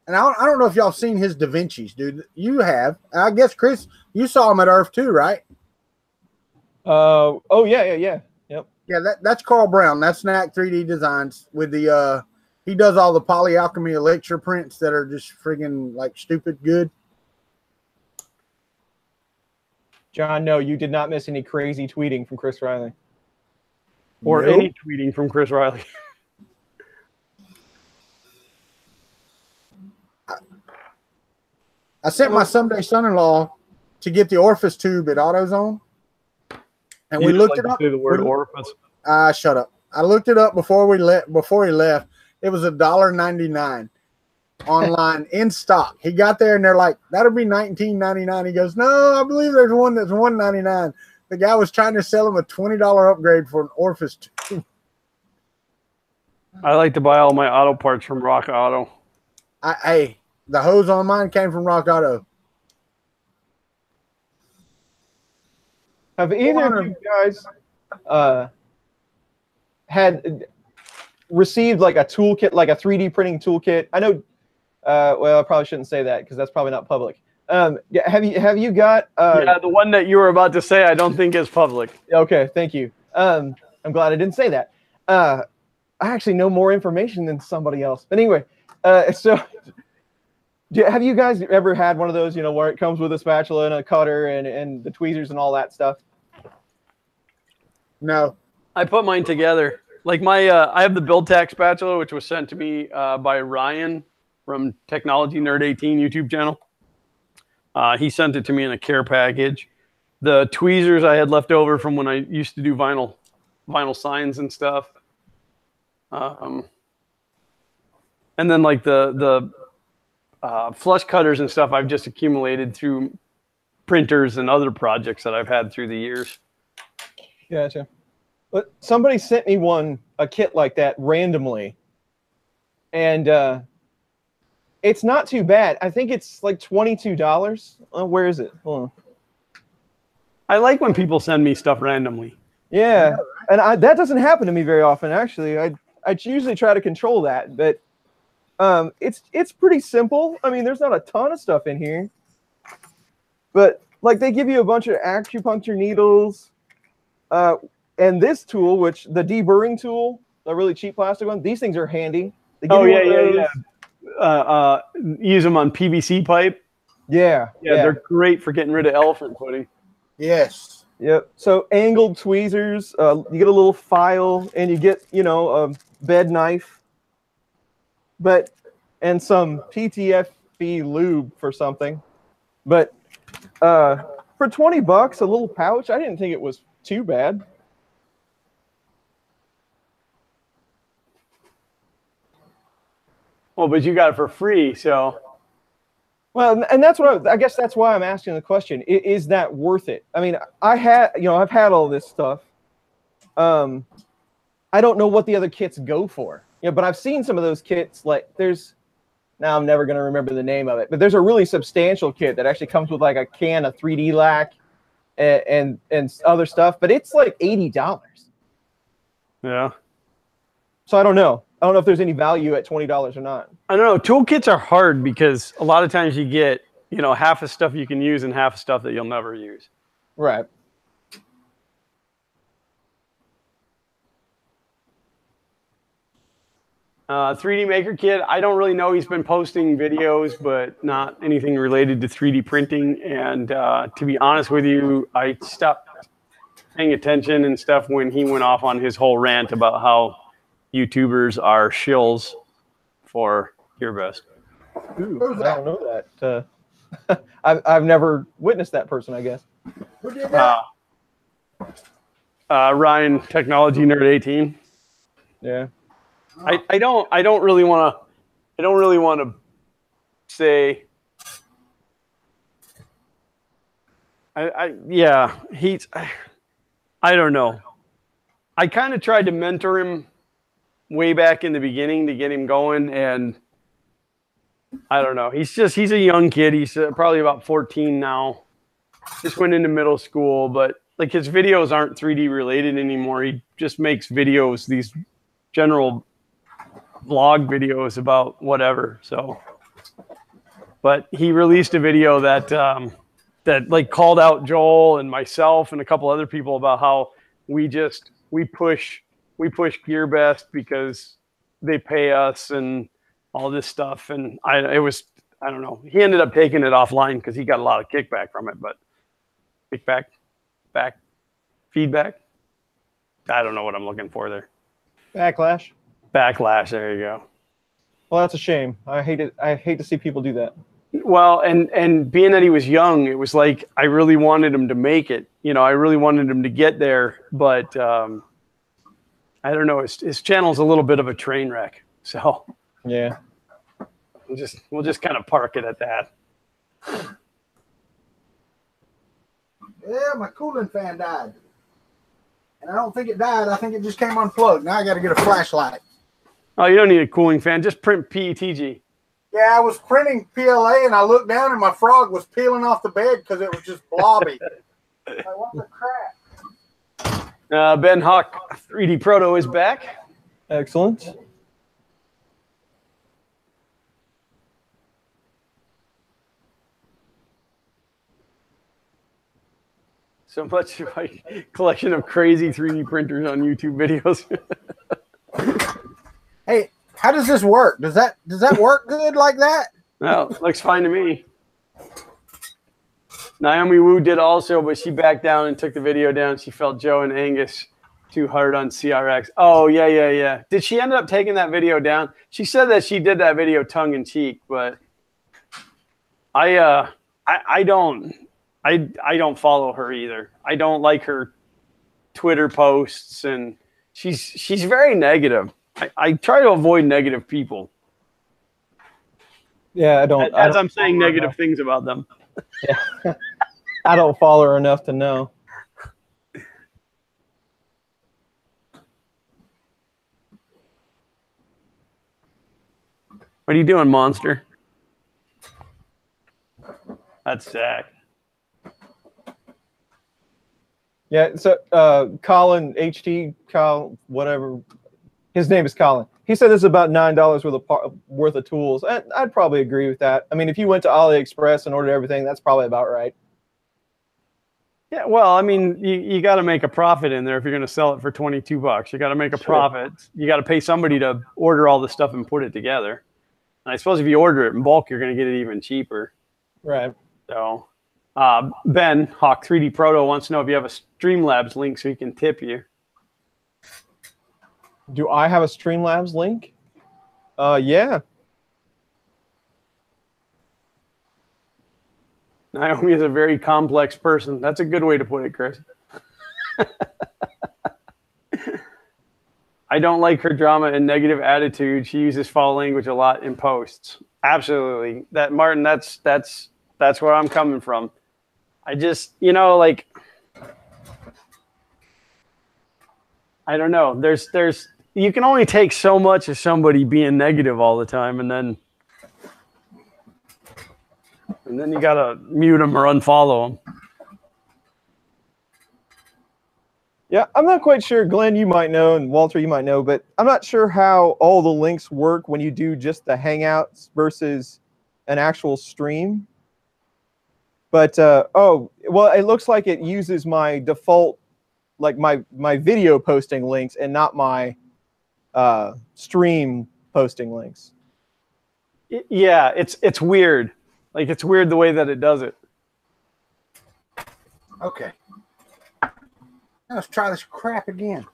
And I don't know if y'all seen his Da Vinci's, dude. You have. I guess, Chris, you saw him at Earth too, right? Oh, yeah. Yep. Yeah, that's Carl Brown. That's NAC 3D Designs with the he does all the polyalchemy elixir prints that are just friggin' like stupid good. John, no, you did not miss any crazy tweeting from Chris Riley. Or Nope. any tweeting from Chris Riley. I sent my someday son-in-law to get the orifice tube at AutoZone, and we looked it up. The word orifice. Shut up. I looked it up before he left. It was $1.99. online in stock. He got there and they're like, that'll be $19.99. He goes, no, I believe there's one that's $1.99. The guy was trying to sell him a $20 upgrade for an Orifice 2. I like to buy all my auto parts from Rock Auto. Hey, the hose on mine came from Rock Auto. Have either of you guys had received like a toolkit, like a 3D printing toolkit? I know. Well, I probably shouldn't say that because that's probably not public. Have you got? Yeah, the one that you were about to say, I don't think is public. Okay, thank you. I'm glad I didn't say that. I actually know more information than somebody else. But anyway, so have you guys ever had one of those, where it comes with a spatula and a cutter and the tweezers and all that stuff? No. I put mine together. Like I have the BuildTac spatula, which was sent to me by Ryan from Technology Nerd 18 YouTube channel. He sent it to me in a care package. The tweezers I had left over from when I used to do vinyl signs and stuff. And then like the flush cutters and stuff I've just accumulated through printers and other projects that I've had through the years. Gotcha. But somebody sent me a kit like that randomly. And it's not too bad. I think it's like $22. Where is it? Hold on. I like when people send me stuff randomly. Yeah, and that doesn't happen to me very often, actually. I usually try to control that, but it's pretty simple. I mean, there's not a ton of stuff in here, but like they give you a bunch of acupuncture needles, and this tool, which the deburring tool, the really cheap plastic one. These things are handy. They give yeah. Use them on PVC pipe. Yeah, they're great for getting rid of elephant footing. Yes. Yep. So angled tweezers, you get a little file, and you get a bed knife, and some PTFE lube for something. But for $20, a little pouch, I didn't think it was too bad. Well, but you got it for free, so. Well, and that's what I guess that's why I'm asking the question. Is that worth it? I mean, I've had all this stuff. I don't know what the other kits go for. But I've seen some of those kits. Like now I'm never going to remember the name of it, but there's a really substantial kit that actually comes with like a can of 3D lac and other stuff, but it's like $80. Yeah. So I don't know. I don't know if there's any value at $20 or not. I don't know. Toolkits are hard because a lot of times you get, half of stuff you can use and half of stuff that you'll never use. Right. $3D Maker Kit, I don't really know. He's been posting videos, but not anything related to 3D printing. And to be honest with you, I stopped paying attention and stuff when he went off on his whole rant about how YouTubers are shills for GearBest. Ooh, I don't know that. I've never witnessed that person, I guess. Who did that? Ryan, Technology Nerd 18. Yeah. I don't really want to say. I don't know. I kind of tried to mentor him way back in the beginning to get him going, and I don't know. He's a young kid. He's probably about 14 now. Just went into middle school, but like his videos aren't 3D related anymore. He just makes videos, these general vlog videos about whatever. So, but he released a video that like called out Joel and myself and a couple other people about how we push GearBest because they pay us and all this stuff. And I don't know. He ended up taking it offline because he got a lot of kickback from it, but feedback. I don't know what I'm looking for there. Backlash. There you go. Well, that's a shame. I hate it. I hate to see people do that. Well, and being that he was young, it was like I really wanted him to make it. I really wanted him to get there, but I don't know. His channel's a little bit of a train wreck. So yeah. We'll just kind of park it at that. Yeah, my cooling fan died. And I don't think it died. I think it just came unplugged. Now I got to get a flashlight. Oh, you don't need a cooling fan. Just print PETG. Yeah, I was printing PLA, and I looked down, and my frog was peeling off the bed because it was just blobby. Like, what the crap? Ben Hawk 3D Proto is back. Excellent. So much of my collection of crazy 3D printers on YouTube videos. Hey, how does this work? Does that work good like that? No, looks fine to me. Naomi Wu did also, but she backed down and took the video down. She felt Joe and Angus too hard on CRX. Oh, yeah. Did she end up taking that video down? She said that she did that video tongue in cheek, but I don't follow her either. I don't like her Twitter posts, and she's very negative. I try to avoid negative people. Yeah, I don't. I'm saying negative things about them. Yeah. I don't follow her enough to know. What are you doing, monster? That's Zach. Yeah, so Colin, HT, Kyle, whatever. His name is Colin. He said this is about $9 worth of tools. I'd probably agree with that. I mean, if you went to AliExpress and ordered everything, that's probably about right. Yeah, well, I mean, you got to make a profit in there if you're going to sell it for $22. You got to make a profit. You got to pay somebody to order all the stuff and put it together. And I suppose if you order it in bulk, you're going to get it even cheaper. Right. So, Ben Hawk 3D Proto wants to know if you have a Streamlabs link so he can tip you. Do I have a Streamlabs link? Yeah. Naomi is a very complex person. That's a good way to put it, Chris. I don't like her drama and negative attitude. She uses foul language a lot in posts. Absolutely. That Martin, that's where I'm coming from. I just, like, I don't know. There's you can only take so much of somebody being negative all the time, and then you gotta mute them or unfollow them. Yeah, I'm not quite sure. Glenn, you might know, and Walter, you might know, but I'm not sure how all the links work when you do just the Hangouts versus an actual stream. But oh, well, it looks like it uses my default, like my video posting links and not my stream posting links. Yeah, it's weird. Like, it's weird the way that it does it. Okay. Let's try this crap again.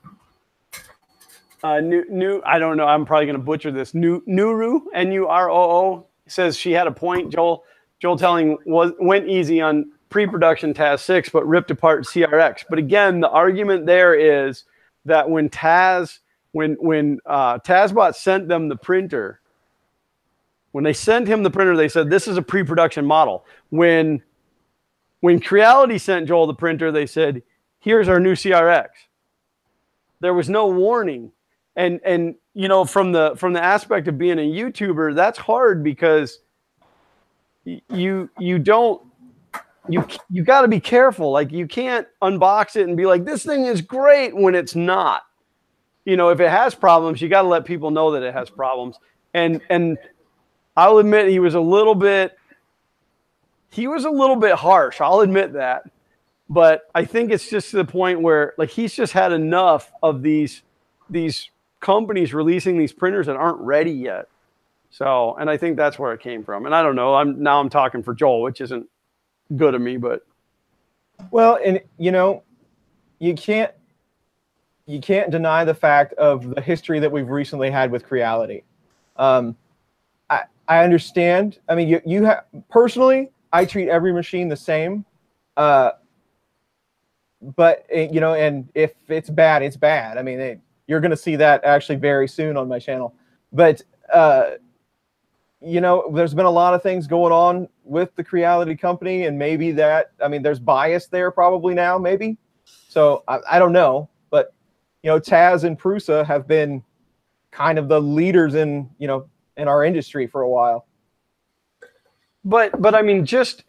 New. I don't know. I'm probably going to butcher this. Nuru, Nuroo, says she had a point. Joel telling went easy on pre-production TAS 6, but ripped apart CRX. But again, the argument there is that when TASBot sent them the printer, when they sent him the printer, they said this is a pre-production model. When Creality sent Joel the printer, they said, here's our new CRX. There was no warning. And from the aspect of being a YouTuber, that's hard because you got to be careful. Like, you can't unbox it and be like, this thing is great when it's not. If it has problems, you got to let people know that it has problems. And I'll admit he was a little bit harsh. I'll admit that. But I think it's just to the point where, like, he's just had enough of these companies releasing these printers that aren't ready yet. So, and I think that's where it came from. And I don't know. I'm talking for Joel, which isn't good of me, but well, and you can't deny the fact of the history that we've recently had with Creality. I understand. I mean, you have personally, I treat every machine the same. But and if it's bad, it's bad. I mean, you're going to see that actually very soon on my channel. But you know, there's been a lot of things going on with the Creality company, and maybe that, I mean, there's bias there probably now, maybe. So I don't know, but you know, Taz and Prusa have been kind of the leaders in, you know, in our industry for a while. But I mean, just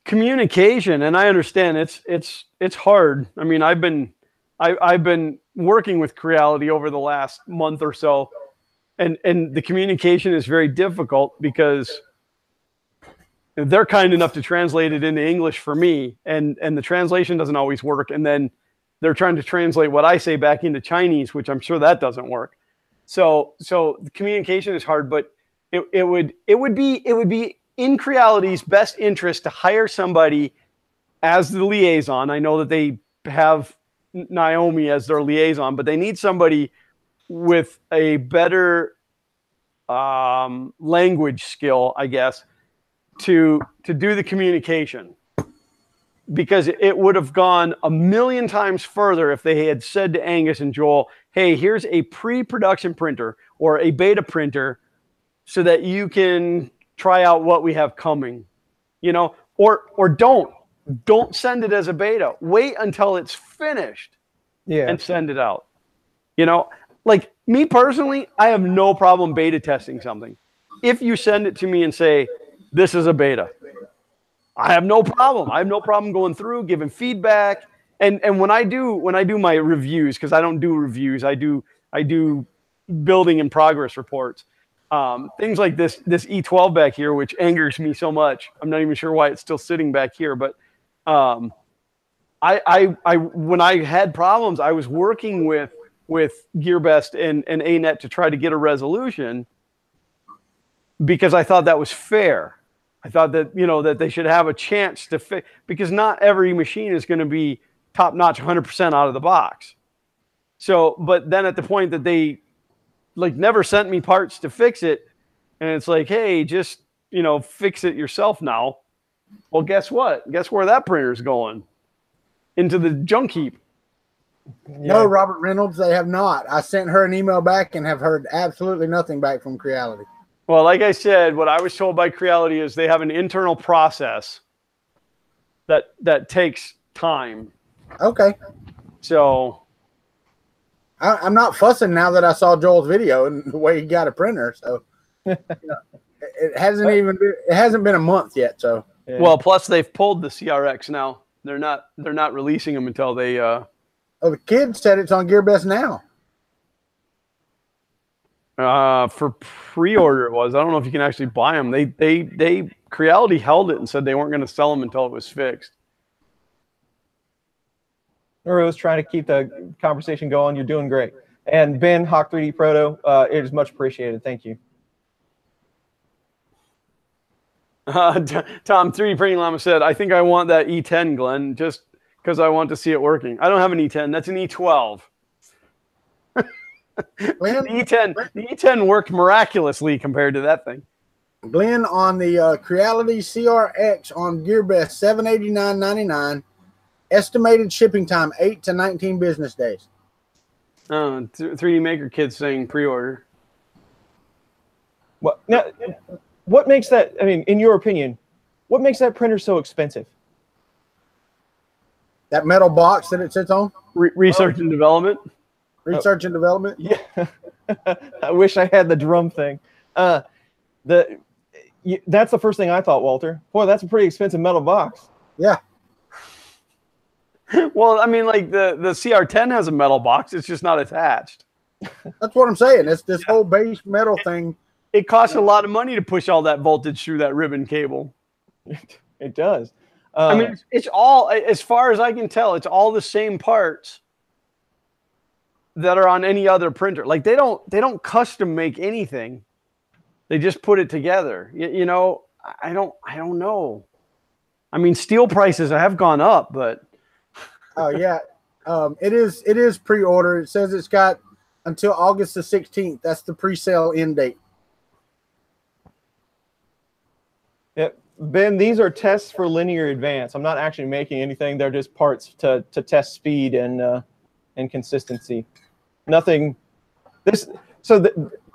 communication, and I understand it's hard. I mean, I've been working with Creality over the last month or so, and the communication is very difficult because they're kind enough to translate it into English for me, and the translation doesn't always work, and then they're trying to translate what I say back into Chinese, which I'm sure that doesn't work. So the communication is hard, but it would be in Creality's best interest to hire somebody as the liaison. I know that they have Naomi as their liaison, but they need somebody with a better language skill, I guess, to do the communication. Because it would have gone a million times further if they had said to Angus and Joel, hey, here's a pre-production printer or a beta printer so that you can try out what we have coming, you know, or don't send it as a beta. Wait until it's finished and send it out. You know, like me personally, I have no problem beta testing something. If you send it to me and say, this is a beta, I have no problem. I have no problem going through, giving feedback. And when I do my reviews, because I don't do reviews, I do building in progress reports. Things like this E12 back here, which angers me so much. I'm not even sure why it's still sitting back here. But when I had problems, I was working with GearBest and ANET to try to get a resolution because I thought that was fair. I thought that, you know, that they should have a chance to fix, because not every machine is going to be top notch 100% out of the box. So, but then at the point that they like never sent me parts to fix it, and it's like, hey, just, you know, fix it yourself now. Well, guess what? Guess where that printer's going? Into the junk heap. No, Robert Reynolds, they have not. I sent her an email back and have heard absolutely nothing back from Creality. Well, like I said, what I was told by Creality is they have an internal process that takes time. Okay. So I'm not fussing now that I saw Joel's video and the way he got a printer. So you know, it hasn't been a month yet. So well, plus they've pulled the CRX now. They're not releasing them until they. Oh, the kid said it's on GearBest now. For pre-order it was. I don't know if you can actually buy them. They Creality held it and said they weren't going to sell them until it was fixed. Rose trying to keep the conversation going. You're doing great. And Ben, Hawk 3D Proto, it is much appreciated. Thank you. Tom 3D Printing Llama said, I think I want that E10, Glenn, just because I want to see it working. I don't have an E10. That's an E12. Glenn, the E10 worked miraculously compared to that thing. Glenn, on the Creality CRX on GearBest, $789.99. Estimated shipping time 8 to 19 business days. 3D Maker Kid saying pre-order. What now? What makes that? I mean, in your opinion, what makes that printer so expensive? That metal box that it sits on. Research and development. Research and development. Yeah. I wish I had the drum thing. That's the first thing I thought, Walter. Boy, that's a pretty expensive metal box. Yeah. Well, I mean, like the CR10 has a metal box. It's just not attached. That's what I'm saying. It's this whole base metal thing. It costs a lot of money to push all that voltage through that ribbon cable. It does. I mean, it's all, as far as I can tell, it's all the same parts that are on any other printer. Like they don't custom make anything. They just put it together. You know, I don't know. I mean, steel prices have gone up, but. Oh yeah, it is pre-order. It says it's got until August the 16th. That's the pre-sale end date. Yeah, Ben, these are tests for linear advance. I'm not actually making anything. They're just parts to test speed and consistency. Nothing.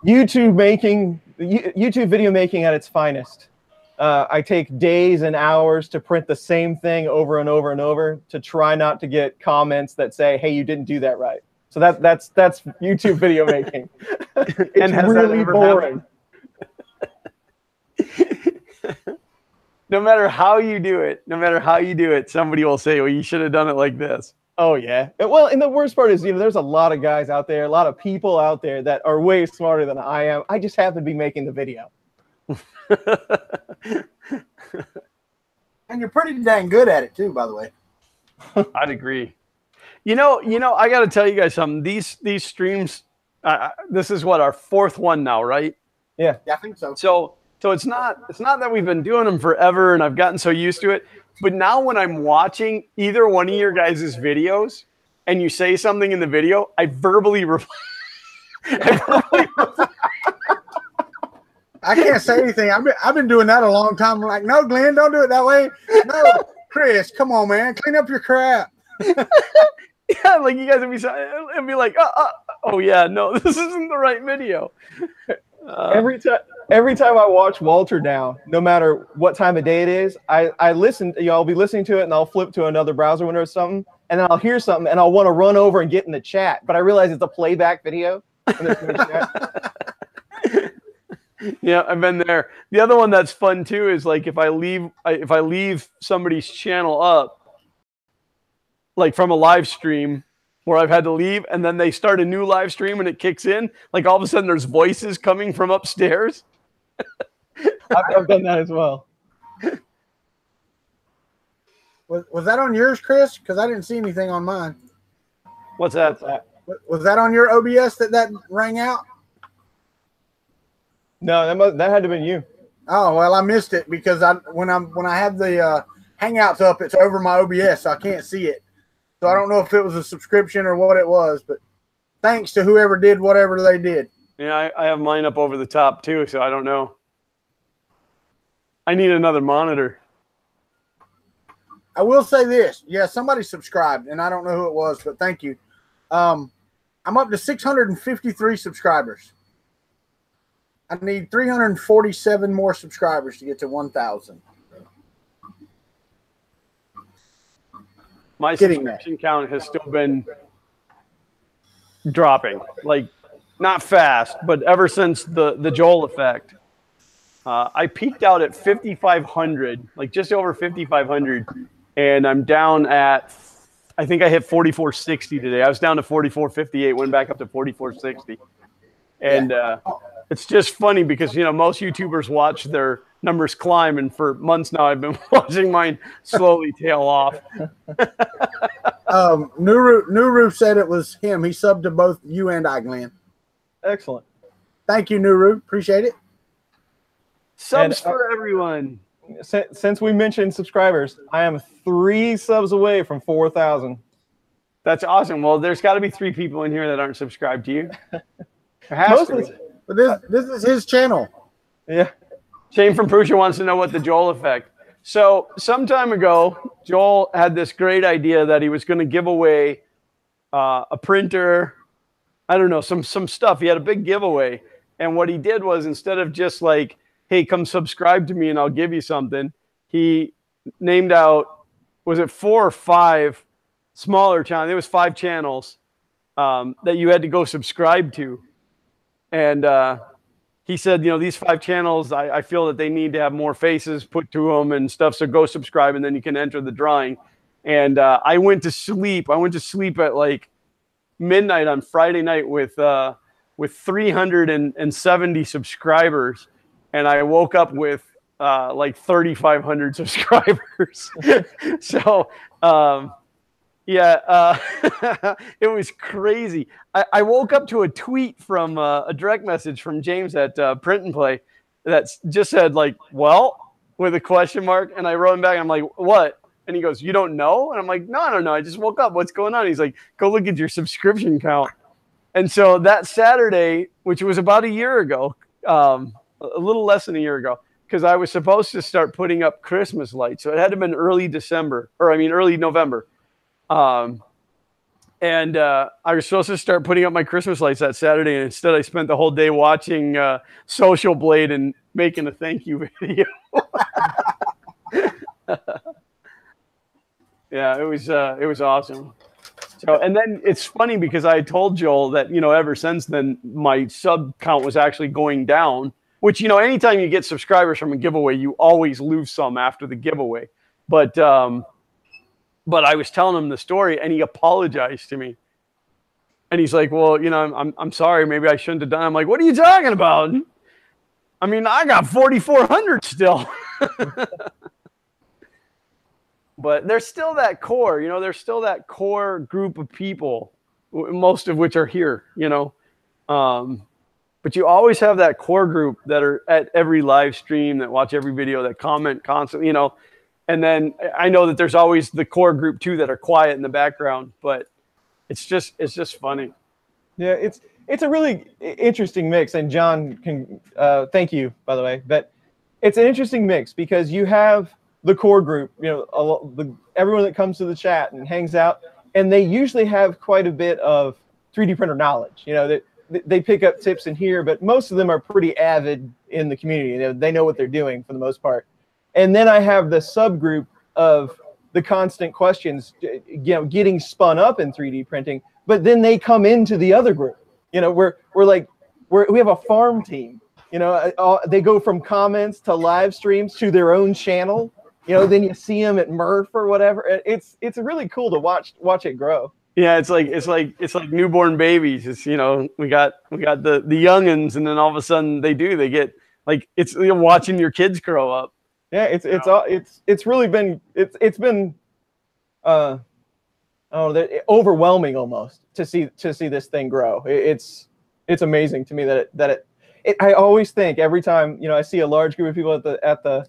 You two making YouTube video making at its finest. I take days and hours to print the same thing over and over and over to try not to get comments that say, "Hey, you didn't do that right." So that's YouTube video making. It's really boring. No matter how you do it, somebody will say, "Well, you should have done it like this." Oh yeah. Well, and the worst part is, there's a lot of guys out there, a lot of people out there that are way smarter than I am. I just happen to be making the video. And you're pretty dang good at it too, by the way. I'd agree. I got to tell you guys something. These streams, this is what, our fourth one now, right? Yeah, I think so. So it's not that we've been doing them forever and I've gotten so used to it, but now when I'm watching either one of your guys' videos and you say something in the video, I verbally reply. I can't say anything. I've been doing that a long time. I'm like, no, Glenn, don't do it that way. No, Chris, come on, man, clean up your crap. Yeah, like you guys would be like, oh yeah, no, this isn't the right video. Every time I watch Walter now, no matter what time of day it is, I listen. I'll be listening to it and I'll flip to another browser window or something, and then I'll hear something and I'll want to run over and get in the chat, but I realize it's a playback video. Yeah, I've been there. The other one that's fun too is like if I leave somebody's channel up, like from a live stream where I've had to leave, and then they start a new live stream and it kicks in, like all of a sudden there's voices coming from upstairs. I've done that as well. Was that on yours, Chris? Because I didn't see anything on mine. What's that? Was that on your OBS that rang out? No, that had to have been you. Oh well, I missed it because when I have the Hangouts up, it's over my OBS, so I can't see it. So I don't know if it was a subscription or what it was, but thanks to whoever did whatever they did. Yeah, I have mine up over the top too, so I don't know. I need another monitor. I will say this. Yeah, somebody subscribed, and I don't know who it was, but thank you. I'm up to 653 subscribers. I need 347 more subscribers to get to 1,000. My subscription count has still been dropping, like not fast, but ever since the Joel effect. I peaked out at 5,500, like just over 5,500, and I'm down at, I think I hit 4,460 today. I was down to 4,458, went back up to 4,460. And it's just funny because, most YouTubers watch their numbers climb, and for months now I've been watching mine slowly tail off. Nuru said it was him. He subbed to both you and I, Glenn. Excellent. Thank you, Nuru. Appreciate it. Subs for everyone. Since we mentioned subscribers, I am 3 subs away from 4,000. That's awesome. Well, there's got to be 3 people in here that aren't subscribed to you. There has to be. But this is his channel. Yeah. Shane from Prussia wants to know what the Joel effect. So some time ago, Joel had this great idea that he was going to give away a printer. I don't know, some stuff. He had a big giveaway. And what he did was, instead of just like, hey, come subscribe to me and I'll give you something, he named out, was it 4 or 5 smaller channels? There was 5 channels that you had to go subscribe to. And he said, these 5 channels, I feel that they need to have more faces put to them and stuff. So go subscribe and then you can enter the drawing. And I went to sleep. I went to sleep at like midnight on Friday night with 370 subscribers. And I woke up with like 3,500 subscribers. So, it was crazy. I woke up to a tweet from a direct message from James at Print and Play that just said like, well, with a question mark. And I wrote him back. I'm like, what? And he goes, you don't know? And I'm like, no, I don't know. I just woke up. What's going on? He's like, go look at your subscription count. And so that Saturday, which was about a year ago, a little less than a year ago, because I was supposed to start putting up Christmas lights. So it had to have been early November. And I was supposed to start putting up my Christmas lights that Saturday, and instead I spent the whole day watching Social Blade and making a thank you video. Yeah, it was awesome. So, and then it's funny because I told Joel that, you know, ever since then my sub count was actually going down, which, you know, anytime you get subscribers from a giveaway, you always lose some after the giveaway. But I was telling him the story, and he apologized to me. And he's like, well, you know, I'm sorry. Maybe I shouldn't have done it. I'm like, what are you talking about? I mean, I got 4,400 still. But there's still that core, you know, there's still that core group of people, most of which are here, you know. But you always have that core group that are at every live stream, that watch every video, that comment constantly, you know. And then I know that there's always the core group too that are quiet in the background, but it's just funny. Yeah, it's a really interesting mix. And John can thank you, by the way. But it's an interesting mix because you have the core group, you know, everyone that comes to the chat and hangs out, and they usually have quite a bit of 3D printer knowledge. You know, they pick up tips in here, but most of them are pretty avid in the community. You know, they know what they're doing for the most part. And then I have the subgroup of the constant questions, you know, getting spun up in 3D printing, but then they come into the other group. You know, we have a farm team. You know, they go from comments to live streams to their own channel. You know, then you see them at Murph or whatever. It's really cool to watch it grow. Yeah, it's like newborn babies. It's, you know, we got the youngins, and then all of a sudden they get like, it's, you know, watching your kids grow up. Yeah, it's really been overwhelming almost to see this thing grow. It's amazing to me that I always think every time, you know, I see a large group of people at the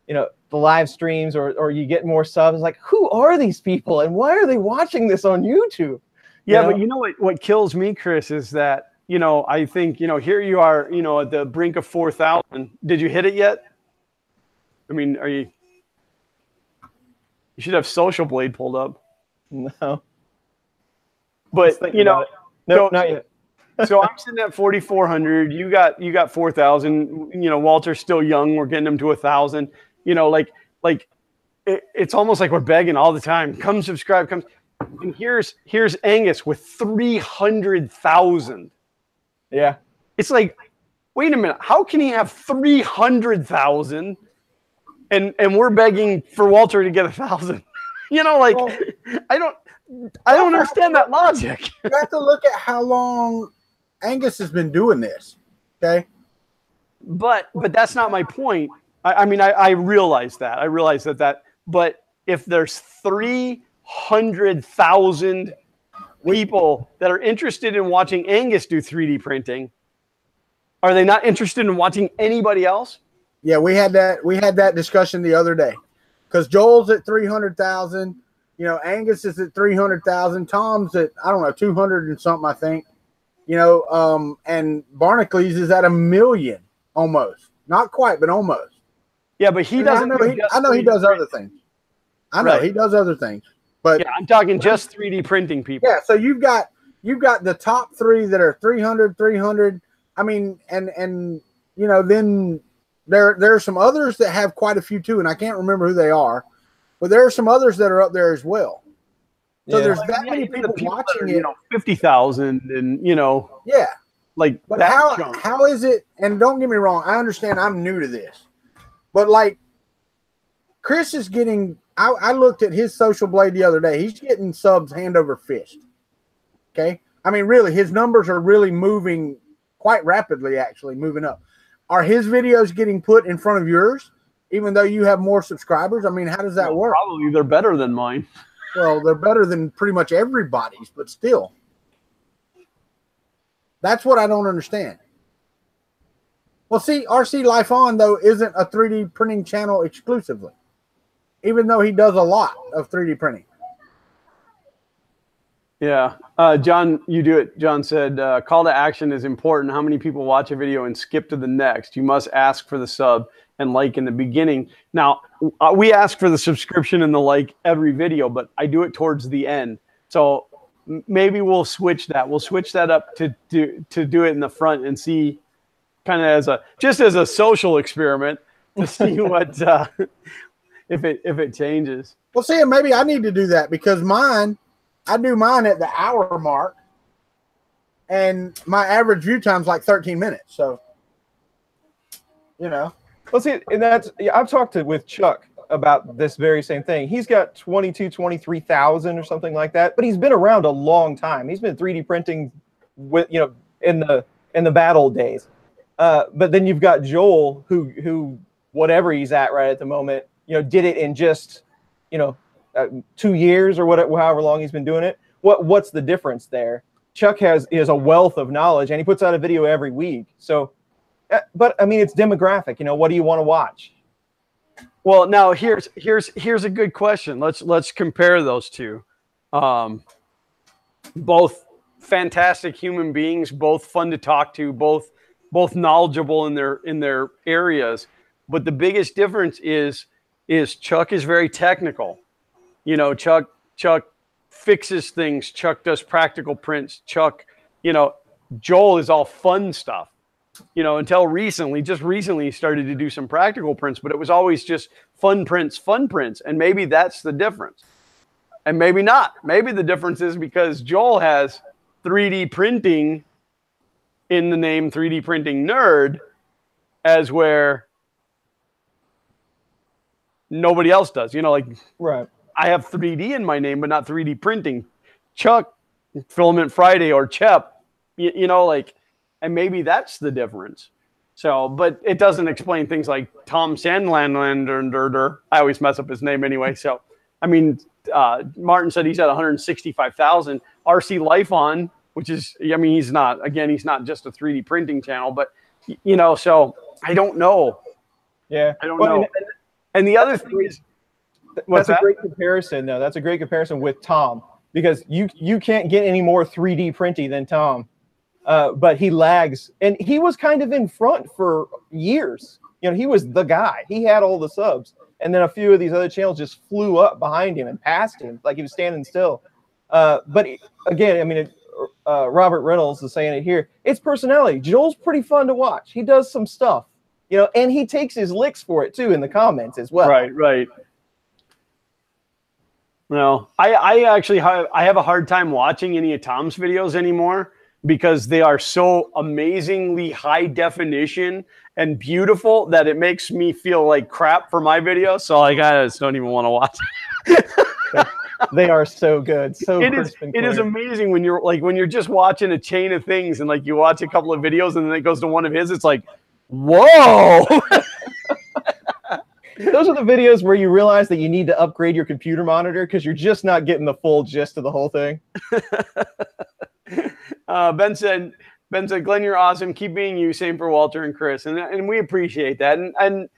you know, the live streams or you get more subs, like, who are these people and why are they watching this on YouTube? Yeah, but you know what kills me, Chris, is that, you know, I think, you know, here you are, you know, at the brink of 4,000. Did you hit it yet? I mean, you should have Social Blade pulled up. No. But, you know, no, not yet. So I'm sitting at 4,400. You got 4,000. You know, Walter's still young. We're getting him to 1,000. You know, like it's almost like we're begging all the time. Come subscribe, come. And here's Angus with 300,000. Yeah. It's like, wait a minute. How can he have 300,000? And we're begging for Walter to get 1,000. You know, like, well, I don't understand that logic. You have to look at how long Angus has been doing this. Okay. But that's not my point. I mean, I realize that. But if there's 300,000 people that are interested in watching Angus do 3D printing, are they not interested in watching anybody else? Yeah, we had that discussion the other day, because Joel's at 300,000. You know, Angus is at 300,000. Tom's at, I don't know, 200 and something, I think. You know, and Barnacles is at 1 million almost. Not quite, but almost. Yeah, but he doesn't. I know he does other things. I know he does other things. But yeah, I'm talking just 3D printing people. Yeah, so you've got the top three that are 300. I mean, and you know, then there are some others that have quite a few too, and I can't remember who they are, but there are some others that are up there as well. So there's that many people watching it. You know, 50,000, and you know, like. But how is it? And don't get me wrong, I understand I'm new to this, but like, Chris is getting. I looked at his Social Blade the other day. He's getting subs hand over fist. Okay, I mean, really, his numbers are really moving quite rapidly. Actually, moving up. Are his videos getting put in front of yours, even though you have more subscribers? I mean, how does that work? Probably they're better than mine. Well, they're better than pretty much everybody's, but still. That's what I don't understand. Well, see, RC Life On, though, isn't a 3D printing channel exclusively, even though he does a lot of 3D printing. Yeah. John, you do it. John said, call to action is important. How many people watch a video and skip to the next? You must ask for the sub and like in the beginning. Now, we ask for the subscription and the like every video, but I do it towards the end. So maybe we'll switch that. We'll switch that up to do it in the front and see, kind of as a social experiment to see what if it changes. Well, see, maybe I need to do that because I do mine at the hour mark, and my average view time's like 13 minutes. So, Well, see, and I've talked with Chuck about this very same thing. He's got 23,000 or something like that, but he's been around a long time. He's been 3D printing with, in the bad old days. But then you've got Joel, who whatever he's at right at the moment, did it in just, 2 years or however long he's been doing it. What's the difference there? Chuck is a wealth of knowledge, and he puts out a video every week. So, but I mean, it's demographic. What do you want to watch? Well, now here's a good question. Let's compare those two. Both fantastic human beings, both fun to talk to, both knowledgeable in their areas. But the biggest difference is Chuck is very technical. Chuck fixes things. Chuck does practical prints. Chuck, Joel is all fun stuff. Until recently, just recently he started to do some practical prints, but it was always just fun prints. And maybe that's the difference. And maybe not. Maybe the difference is because Joel has 3D printing in the name 3D printing nerd, as where nobody else does. Right. I have 3D in my name, but not 3D printing. Chuck, Filament Friday, or Chep, and maybe that's the difference. So, but it doesn't explain things like Tom Sandlander. I always mess up his name anyway. So, I mean, Martin said he's at 165,000. RC Life On, which is, he's not just a 3D printing channel, but, so I don't know. Yeah. I don't know. And the other thing is, that's a great comparison, though. That's a great comparison with Tom, because you can't get any more 3D printy than Tom. But he lags, and he was kind of in front for years. He was the guy. He had all the subs, and then a few of these other channels just flew up behind him and passed him like he was standing still. But again, Robert Reynolds is saying it here. It's personality. Joel's pretty fun to watch. He does some stuff, and he takes his licks for it too in the comments as well. Right. No, I actually have a hard time watching any of Tom's videos anymore because they are so amazingly high definition and beautiful that it makes me feel like crap for my videos. So I just don't even want to watch. They are so good. It is amazing when you're just watching a chain of things and you watch a couple of videos and then it goes to one of his. It's like, whoa. Those are the videos where you realize that you need to upgrade your computer monitor because you're just not getting the full gist of the whole thing. Ben said, Glenn, you're awesome. Keep being you. Same for Walter and Chris. And we appreciate that. And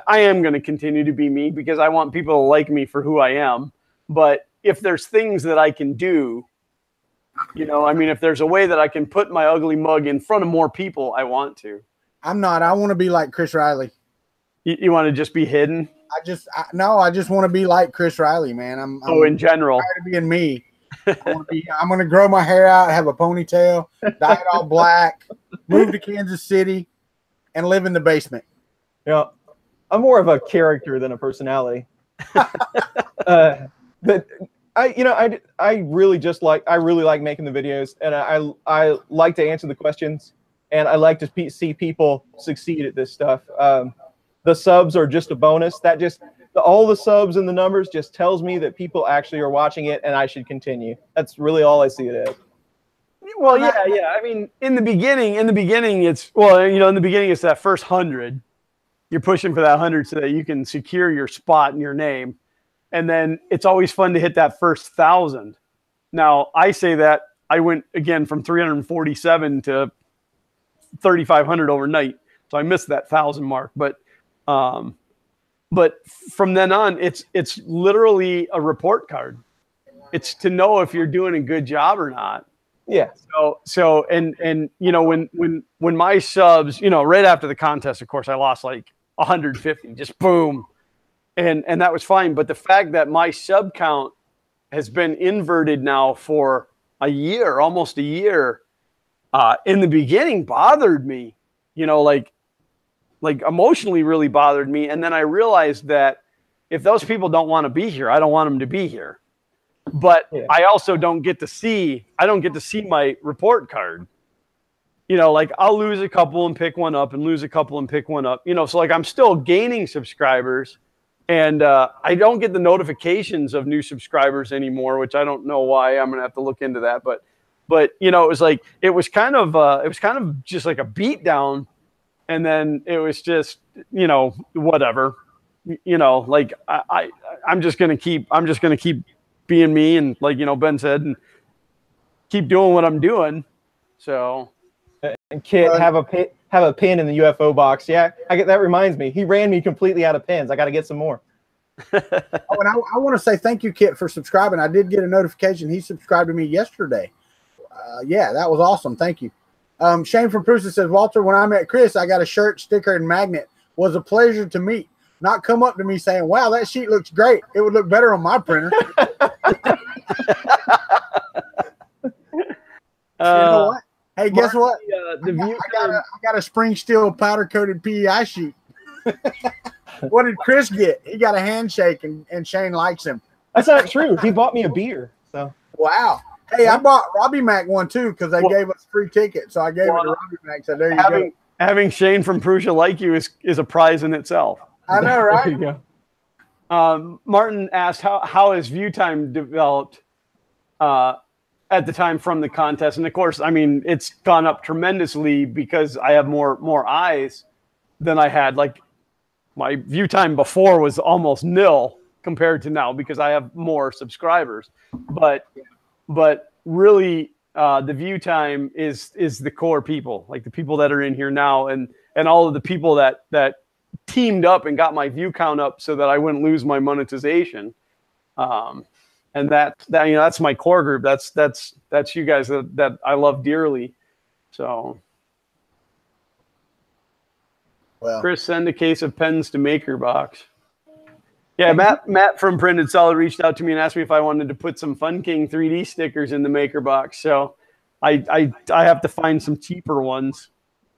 I am going to continue to be me because I want people to like me for who I am. But if there's things that I can do, if there's a way that I can put my ugly mug in front of more people, I want to. I'm not. I want to be like Chris Riley. You want to just be hidden? I just want to be like Chris Riley, man. I'm in general. tired of being me. I'm going to grow my hair out, have a ponytail, dye it all black, move to Kansas City, and live in the basement. Yeah, I'm more of a character than a personality. But I really like making the videos, and I like to answer the questions, and I like to see people succeed at this stuff. The subs are just a bonus. All the subs and the numbers just tells me that people actually are watching it, and I should continue. That's really all I see it as. Well, yeah. I mean, in the beginning, it's that first 100. You're pushing for that 100 so that you can secure your spot and your name, and then it's always fun to hit that first 1,000. Now, I say that I went again from 347 to 3,500 overnight, so I missed that 1,000 mark, but from then on, it's literally a report card. It's to know if you're doing a good job or not. Yeah. So when my subs, right after the contest, of course, I lost like 150, just boom, and that was fine. But the fact that my sub count has been inverted now for year, almost a year, in the beginning bothered me, like emotionally really bothered me. And then I realized that if those people don't want to be here, I don't want them to be here. But I also don't get to see my report card. Like I'll lose a couple and pick one up and lose a couple and pick one up, so like I'm still gaining subscribers, and I don't get the notifications of new subscribers anymore, which I don't know why. I'm going to have to look into that. But it was kind of just like a beat down. And then it was just, whatever, like I'm just going to keep being me. And like, Ben said, and keep doing what I'm doing. So. And Kit, have a pin in the UFO box. Yeah, that reminds me. He ran me completely out of pins. I got to get some more. And I want to say thank you, Kit, for subscribing. I did get a notification. He subscribed to me yesterday. Yeah, that was awesome. Thank you. Shane from Prusa says, Walter, when I met Chris, I got a shirt, sticker, and magnet. Was a pleasure to meet. Not come up to me saying, wow, that sheet looks great. It would look better on my printer. You know what? Hey, guess what? I got a spring steel powder coated PEI sheet. What did Chris get? He got a handshake, and Shane likes him. That's not true. He bought me a beer. So wow. Hey, I bought Robbie Mac one too because they gave us free tickets, so I gave it to Robbie Mac. So there you go. Having Shane from Prusa like you is a prize in itself. I know, right? There you go. Martin asked how has view time developed at the time from the contest, and of course, I mean it's gone up tremendously because I have more eyes than I had. Like my view time before was almost nil compared to now because I have more subscribers, but really the view time is the core people, like the people that are in here now, and all of the people that teamed up and got my view count up so that I wouldn't lose my monetization. And that's my core group. That's you guys that I love dearly. So well, Chris, send a case of pens to MakerBox. Yeah, Matt from Printed Solid reached out to me and asked me if I wanted to put some Fun King 3D stickers in the MakerBox. So I have to find some cheaper ones.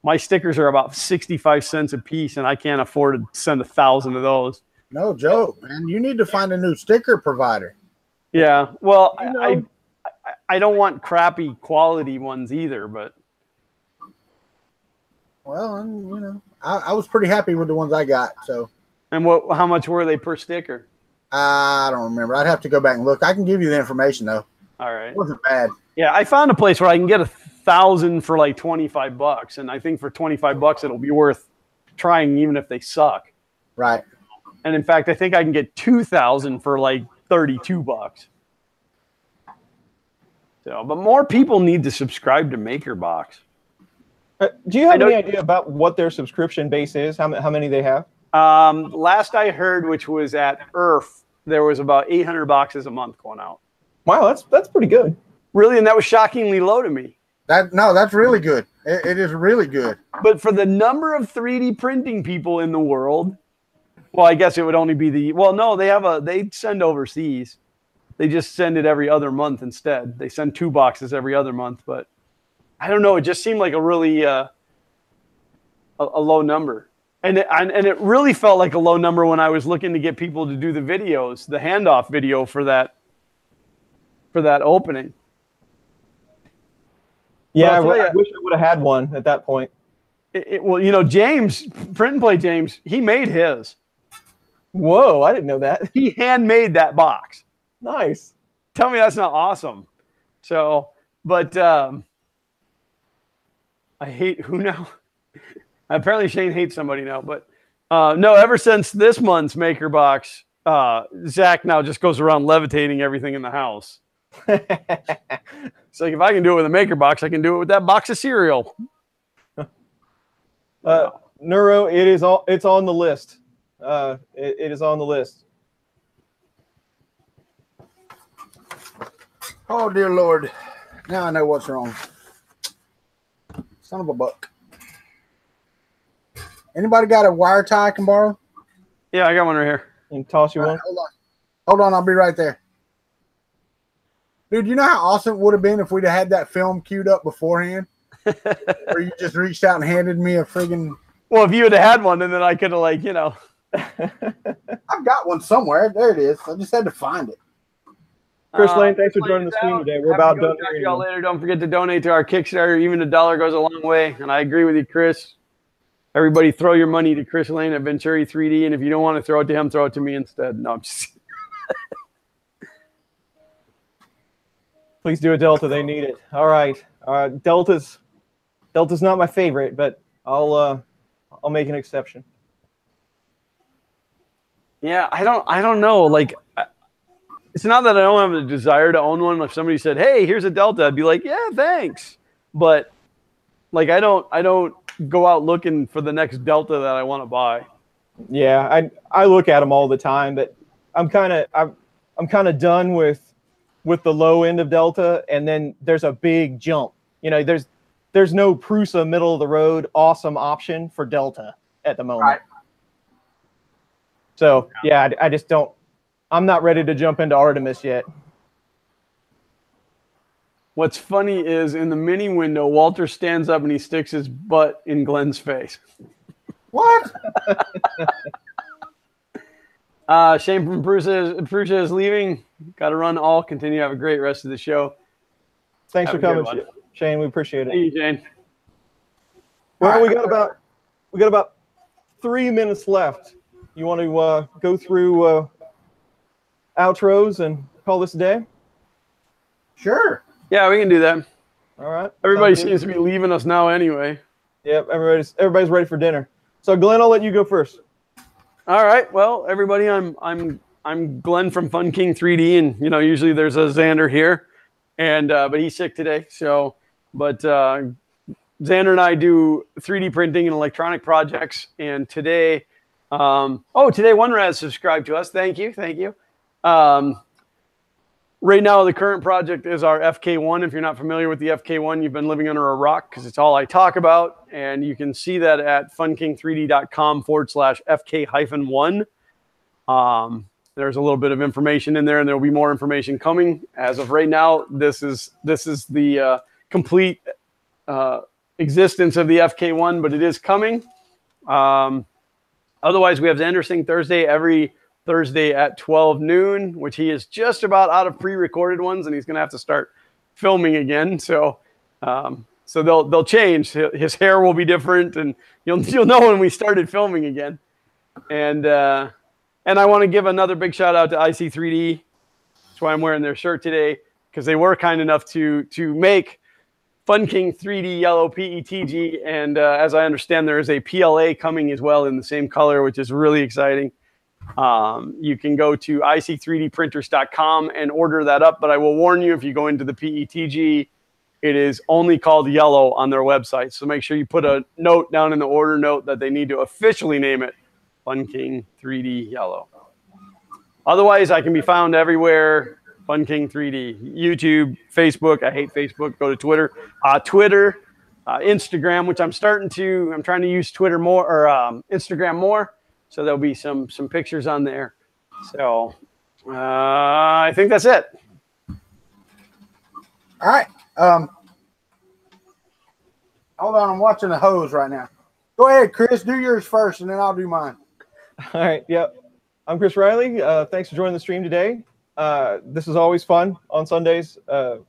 My stickers are about 65 cents a piece, and I can't afford to send 1,000 of those. No joke, man. You need to find a new sticker provider. Yeah, well, I don't want crappy quality ones either, but. Well, I was pretty happy with the ones I got. So. And how much were they per sticker? I don't remember. I'd have to go back and look. I can give you the information though. All right. It wasn't bad. Yeah, I found a place where I can get 1,000 for like $25, and I think for $25 it'll be worth trying, even if they suck. Right. And in fact, I think I can get 2,000 for like $32. So, but more people need to subscribe to MakerBox. Do you have any idea about what their subscription base is? How many they have? Last I heard, which was at Earth, there was about 800 boxes a month going out. Wow, that's pretty good. Really, and that was shockingly low to me. That's really good. It is really good. But for the number of 3D printing people in the world, well, I guess it would only be they send overseas. They just send it every other month instead. They send 2 boxes every other month, but I don't know. It just seemed like a really a low number. And it really felt like a low number when I was looking to get people to do the videos, the handoff video for that opening. Yeah, I wish I would have had one at that point. Well, James, Print and Play James, he made his. Whoa, I didn't know that. He handmade that box. Nice. Tell me that's not awesome. So, but I hate who now? Apparently Shane hates somebody now, but no, ever since this month's MakerBox, Zach now just goes around levitating everything in the house. It's like if I can do it with a MakerBox, I can do it with that box of cereal. Neuro, it's on the list. It is on the list. Oh dear Lord. Now I know what's wrong. Son of a buck. Anybody got a wire tie I can borrow? Yeah, I got one right here. And toss you one. Hold on, I'll be right there. Dude, you know how awesome it would have been if we'd have had that film queued up beforehand? Where you just reached out and handed me a friggin'... Well, if you would have had one, and then I could have, like, you know. I've got one somewhere. There it is. I just had to find it. Chris Lane, thanks for joining the stream today. We're about done. Talk to y'all later. Don't forget to donate to our Kickstarter. Even $1 goes a long way. And I agree with you, Chris. Everybody throw your money to Chris Lane at Venturi 3D. And if you don't want to throw it to him, throw it to me instead. No, I'm just... Please do a Delta. They need it. All right. Delta's not my favorite, but I'll make an exception. Yeah, I don't know. Like, it's not that I don't have a desire to own one. If somebody said, "Hey, here's a Delta," I'd be like, "Yeah, thanks." But like, I don't go out looking for the next Delta that I want to buy. Yeah, I look at them all the time, but I'm kind of done with the low end of Delta, and then there's a big jump. You know, there's no Prusa middle of the road awesome option for Delta at the moment. Right. So yeah, I just don't. I'm not ready to jump into Artemis yet. What's funny is in the mini window, Walter stands up and he sticks his butt in Glenn's face. What? Shane from Prusa is leaving. Got to run all. Continue to have a great rest of the show. Thanks for coming, Shane. We appreciate it. Thank you, Shane. Well, we got about 3 minutes left. You want to go through outros and call this a day? Sure. Yeah, we can do that. All right. Everybody seems to be leaving us now anyway. Yep, everybody's ready for dinner. So Glenn, I'll let you go first. All right. Well, everybody, I'm Glenn from Fun King 3D, and you know, usually there's a Xander here, and but he's sick today. So, but Xander and I do 3D printing and electronic projects, and today, today OneRaz subscribed to us. Thank you. Right now, the current project is our FK1. If you're not familiar with the FK1, you've been living under a rock because it's all I talk about. And you can see that at funking3d.com/FK-1. There's a little bit of information in there, and there will be more information coming. As of right now, this is the complete existence of the FK1, but it is coming. Otherwise, we have Xander Sing Thursday every Thursday at 12 noon, which he is just about out of pre-recorded ones, and he's going to have to start filming again. So they'll change. His hair will be different, and you'll know when we started filming again. And I want to give another big shout out to IC3D. That's why I'm wearing their shirt today, because they were kind enough to make Fun King 3D yellow PETG, and as I understand, there is a PLA coming as well in the same color, which is really exciting. You can go to ic3dprinters.com and order that up, but I will warn you, if you go into the PETG, it is only called yellow on their website. So make sure you put a note down in the order note that they need to officially name it Fun King 3D yellow. Otherwise, I can be found everywhere. Fun King 3D, YouTube, Facebook. I hate Facebook. Go to Twitter. Twitter, Instagram, which I'm trying to use Twitter more, or Instagram more. So there'll be some pictures on there. So I think that's it. All right. Hold on. I'm watching the hose right now. Go ahead, Chris. Do yours first, and then I'll do mine. All right. Yep. I'm Chris Riley. Thanks for joining the stream today. This is always fun on Sundays. We're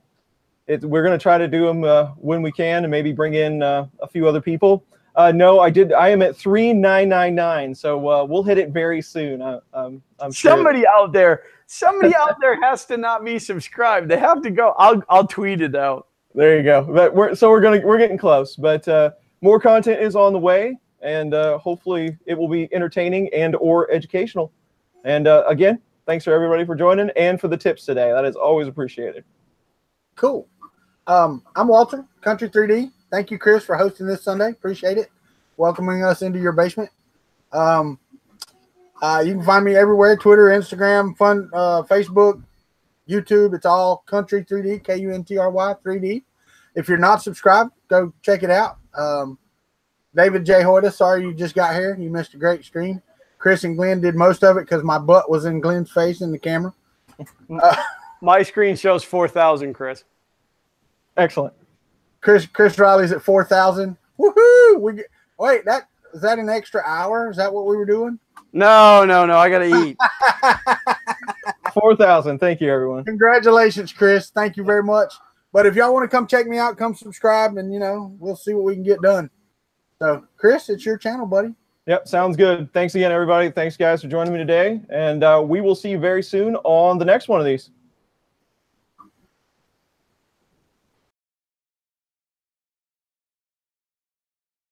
going to try to do them when we can, and maybe bring in a few other people. No, I am at 3,999, so we'll hit it very soon. I'm sure. Somebody out there has to not be subscribed. They have to go. I'll tweet it out. There you go. But we're getting close. But more content is on the way, and hopefully it will be entertaining and or educational. And again, thanks for everybody for joining and for the tips today. That is always appreciated. Cool. I'm Walter, Kuntry 3D. Thank you, Chris, for hosting this Sunday. Appreciate it. Welcoming us into your basement. You can find me everywhere: Twitter, Instagram, Facebook, YouTube. It's all Kuntry 3D, Kuntry 3D. If you're not subscribed, go check it out. David J. Hoyta, sorry you just got here. You missed a great stream. Chris and Glenn did most of it because my butt was in Glenn's face in the camera. My screen shows 4,000, Chris. Excellent. Chris Riley's at 4,000. Woohoo! Wait, is that an extra hour? Is that what we were doing? No. I got to eat. 4,000. Thank you, everyone. Congratulations, Chris. Thank you very much. But if y'all want to come check me out, come subscribe, and we'll see what we can get done. So, Chris, it's your channel, buddy. Yep, sounds good. Thanks again, everybody. Thanks, guys, for joining me today. And we will see you very soon on the next one of these.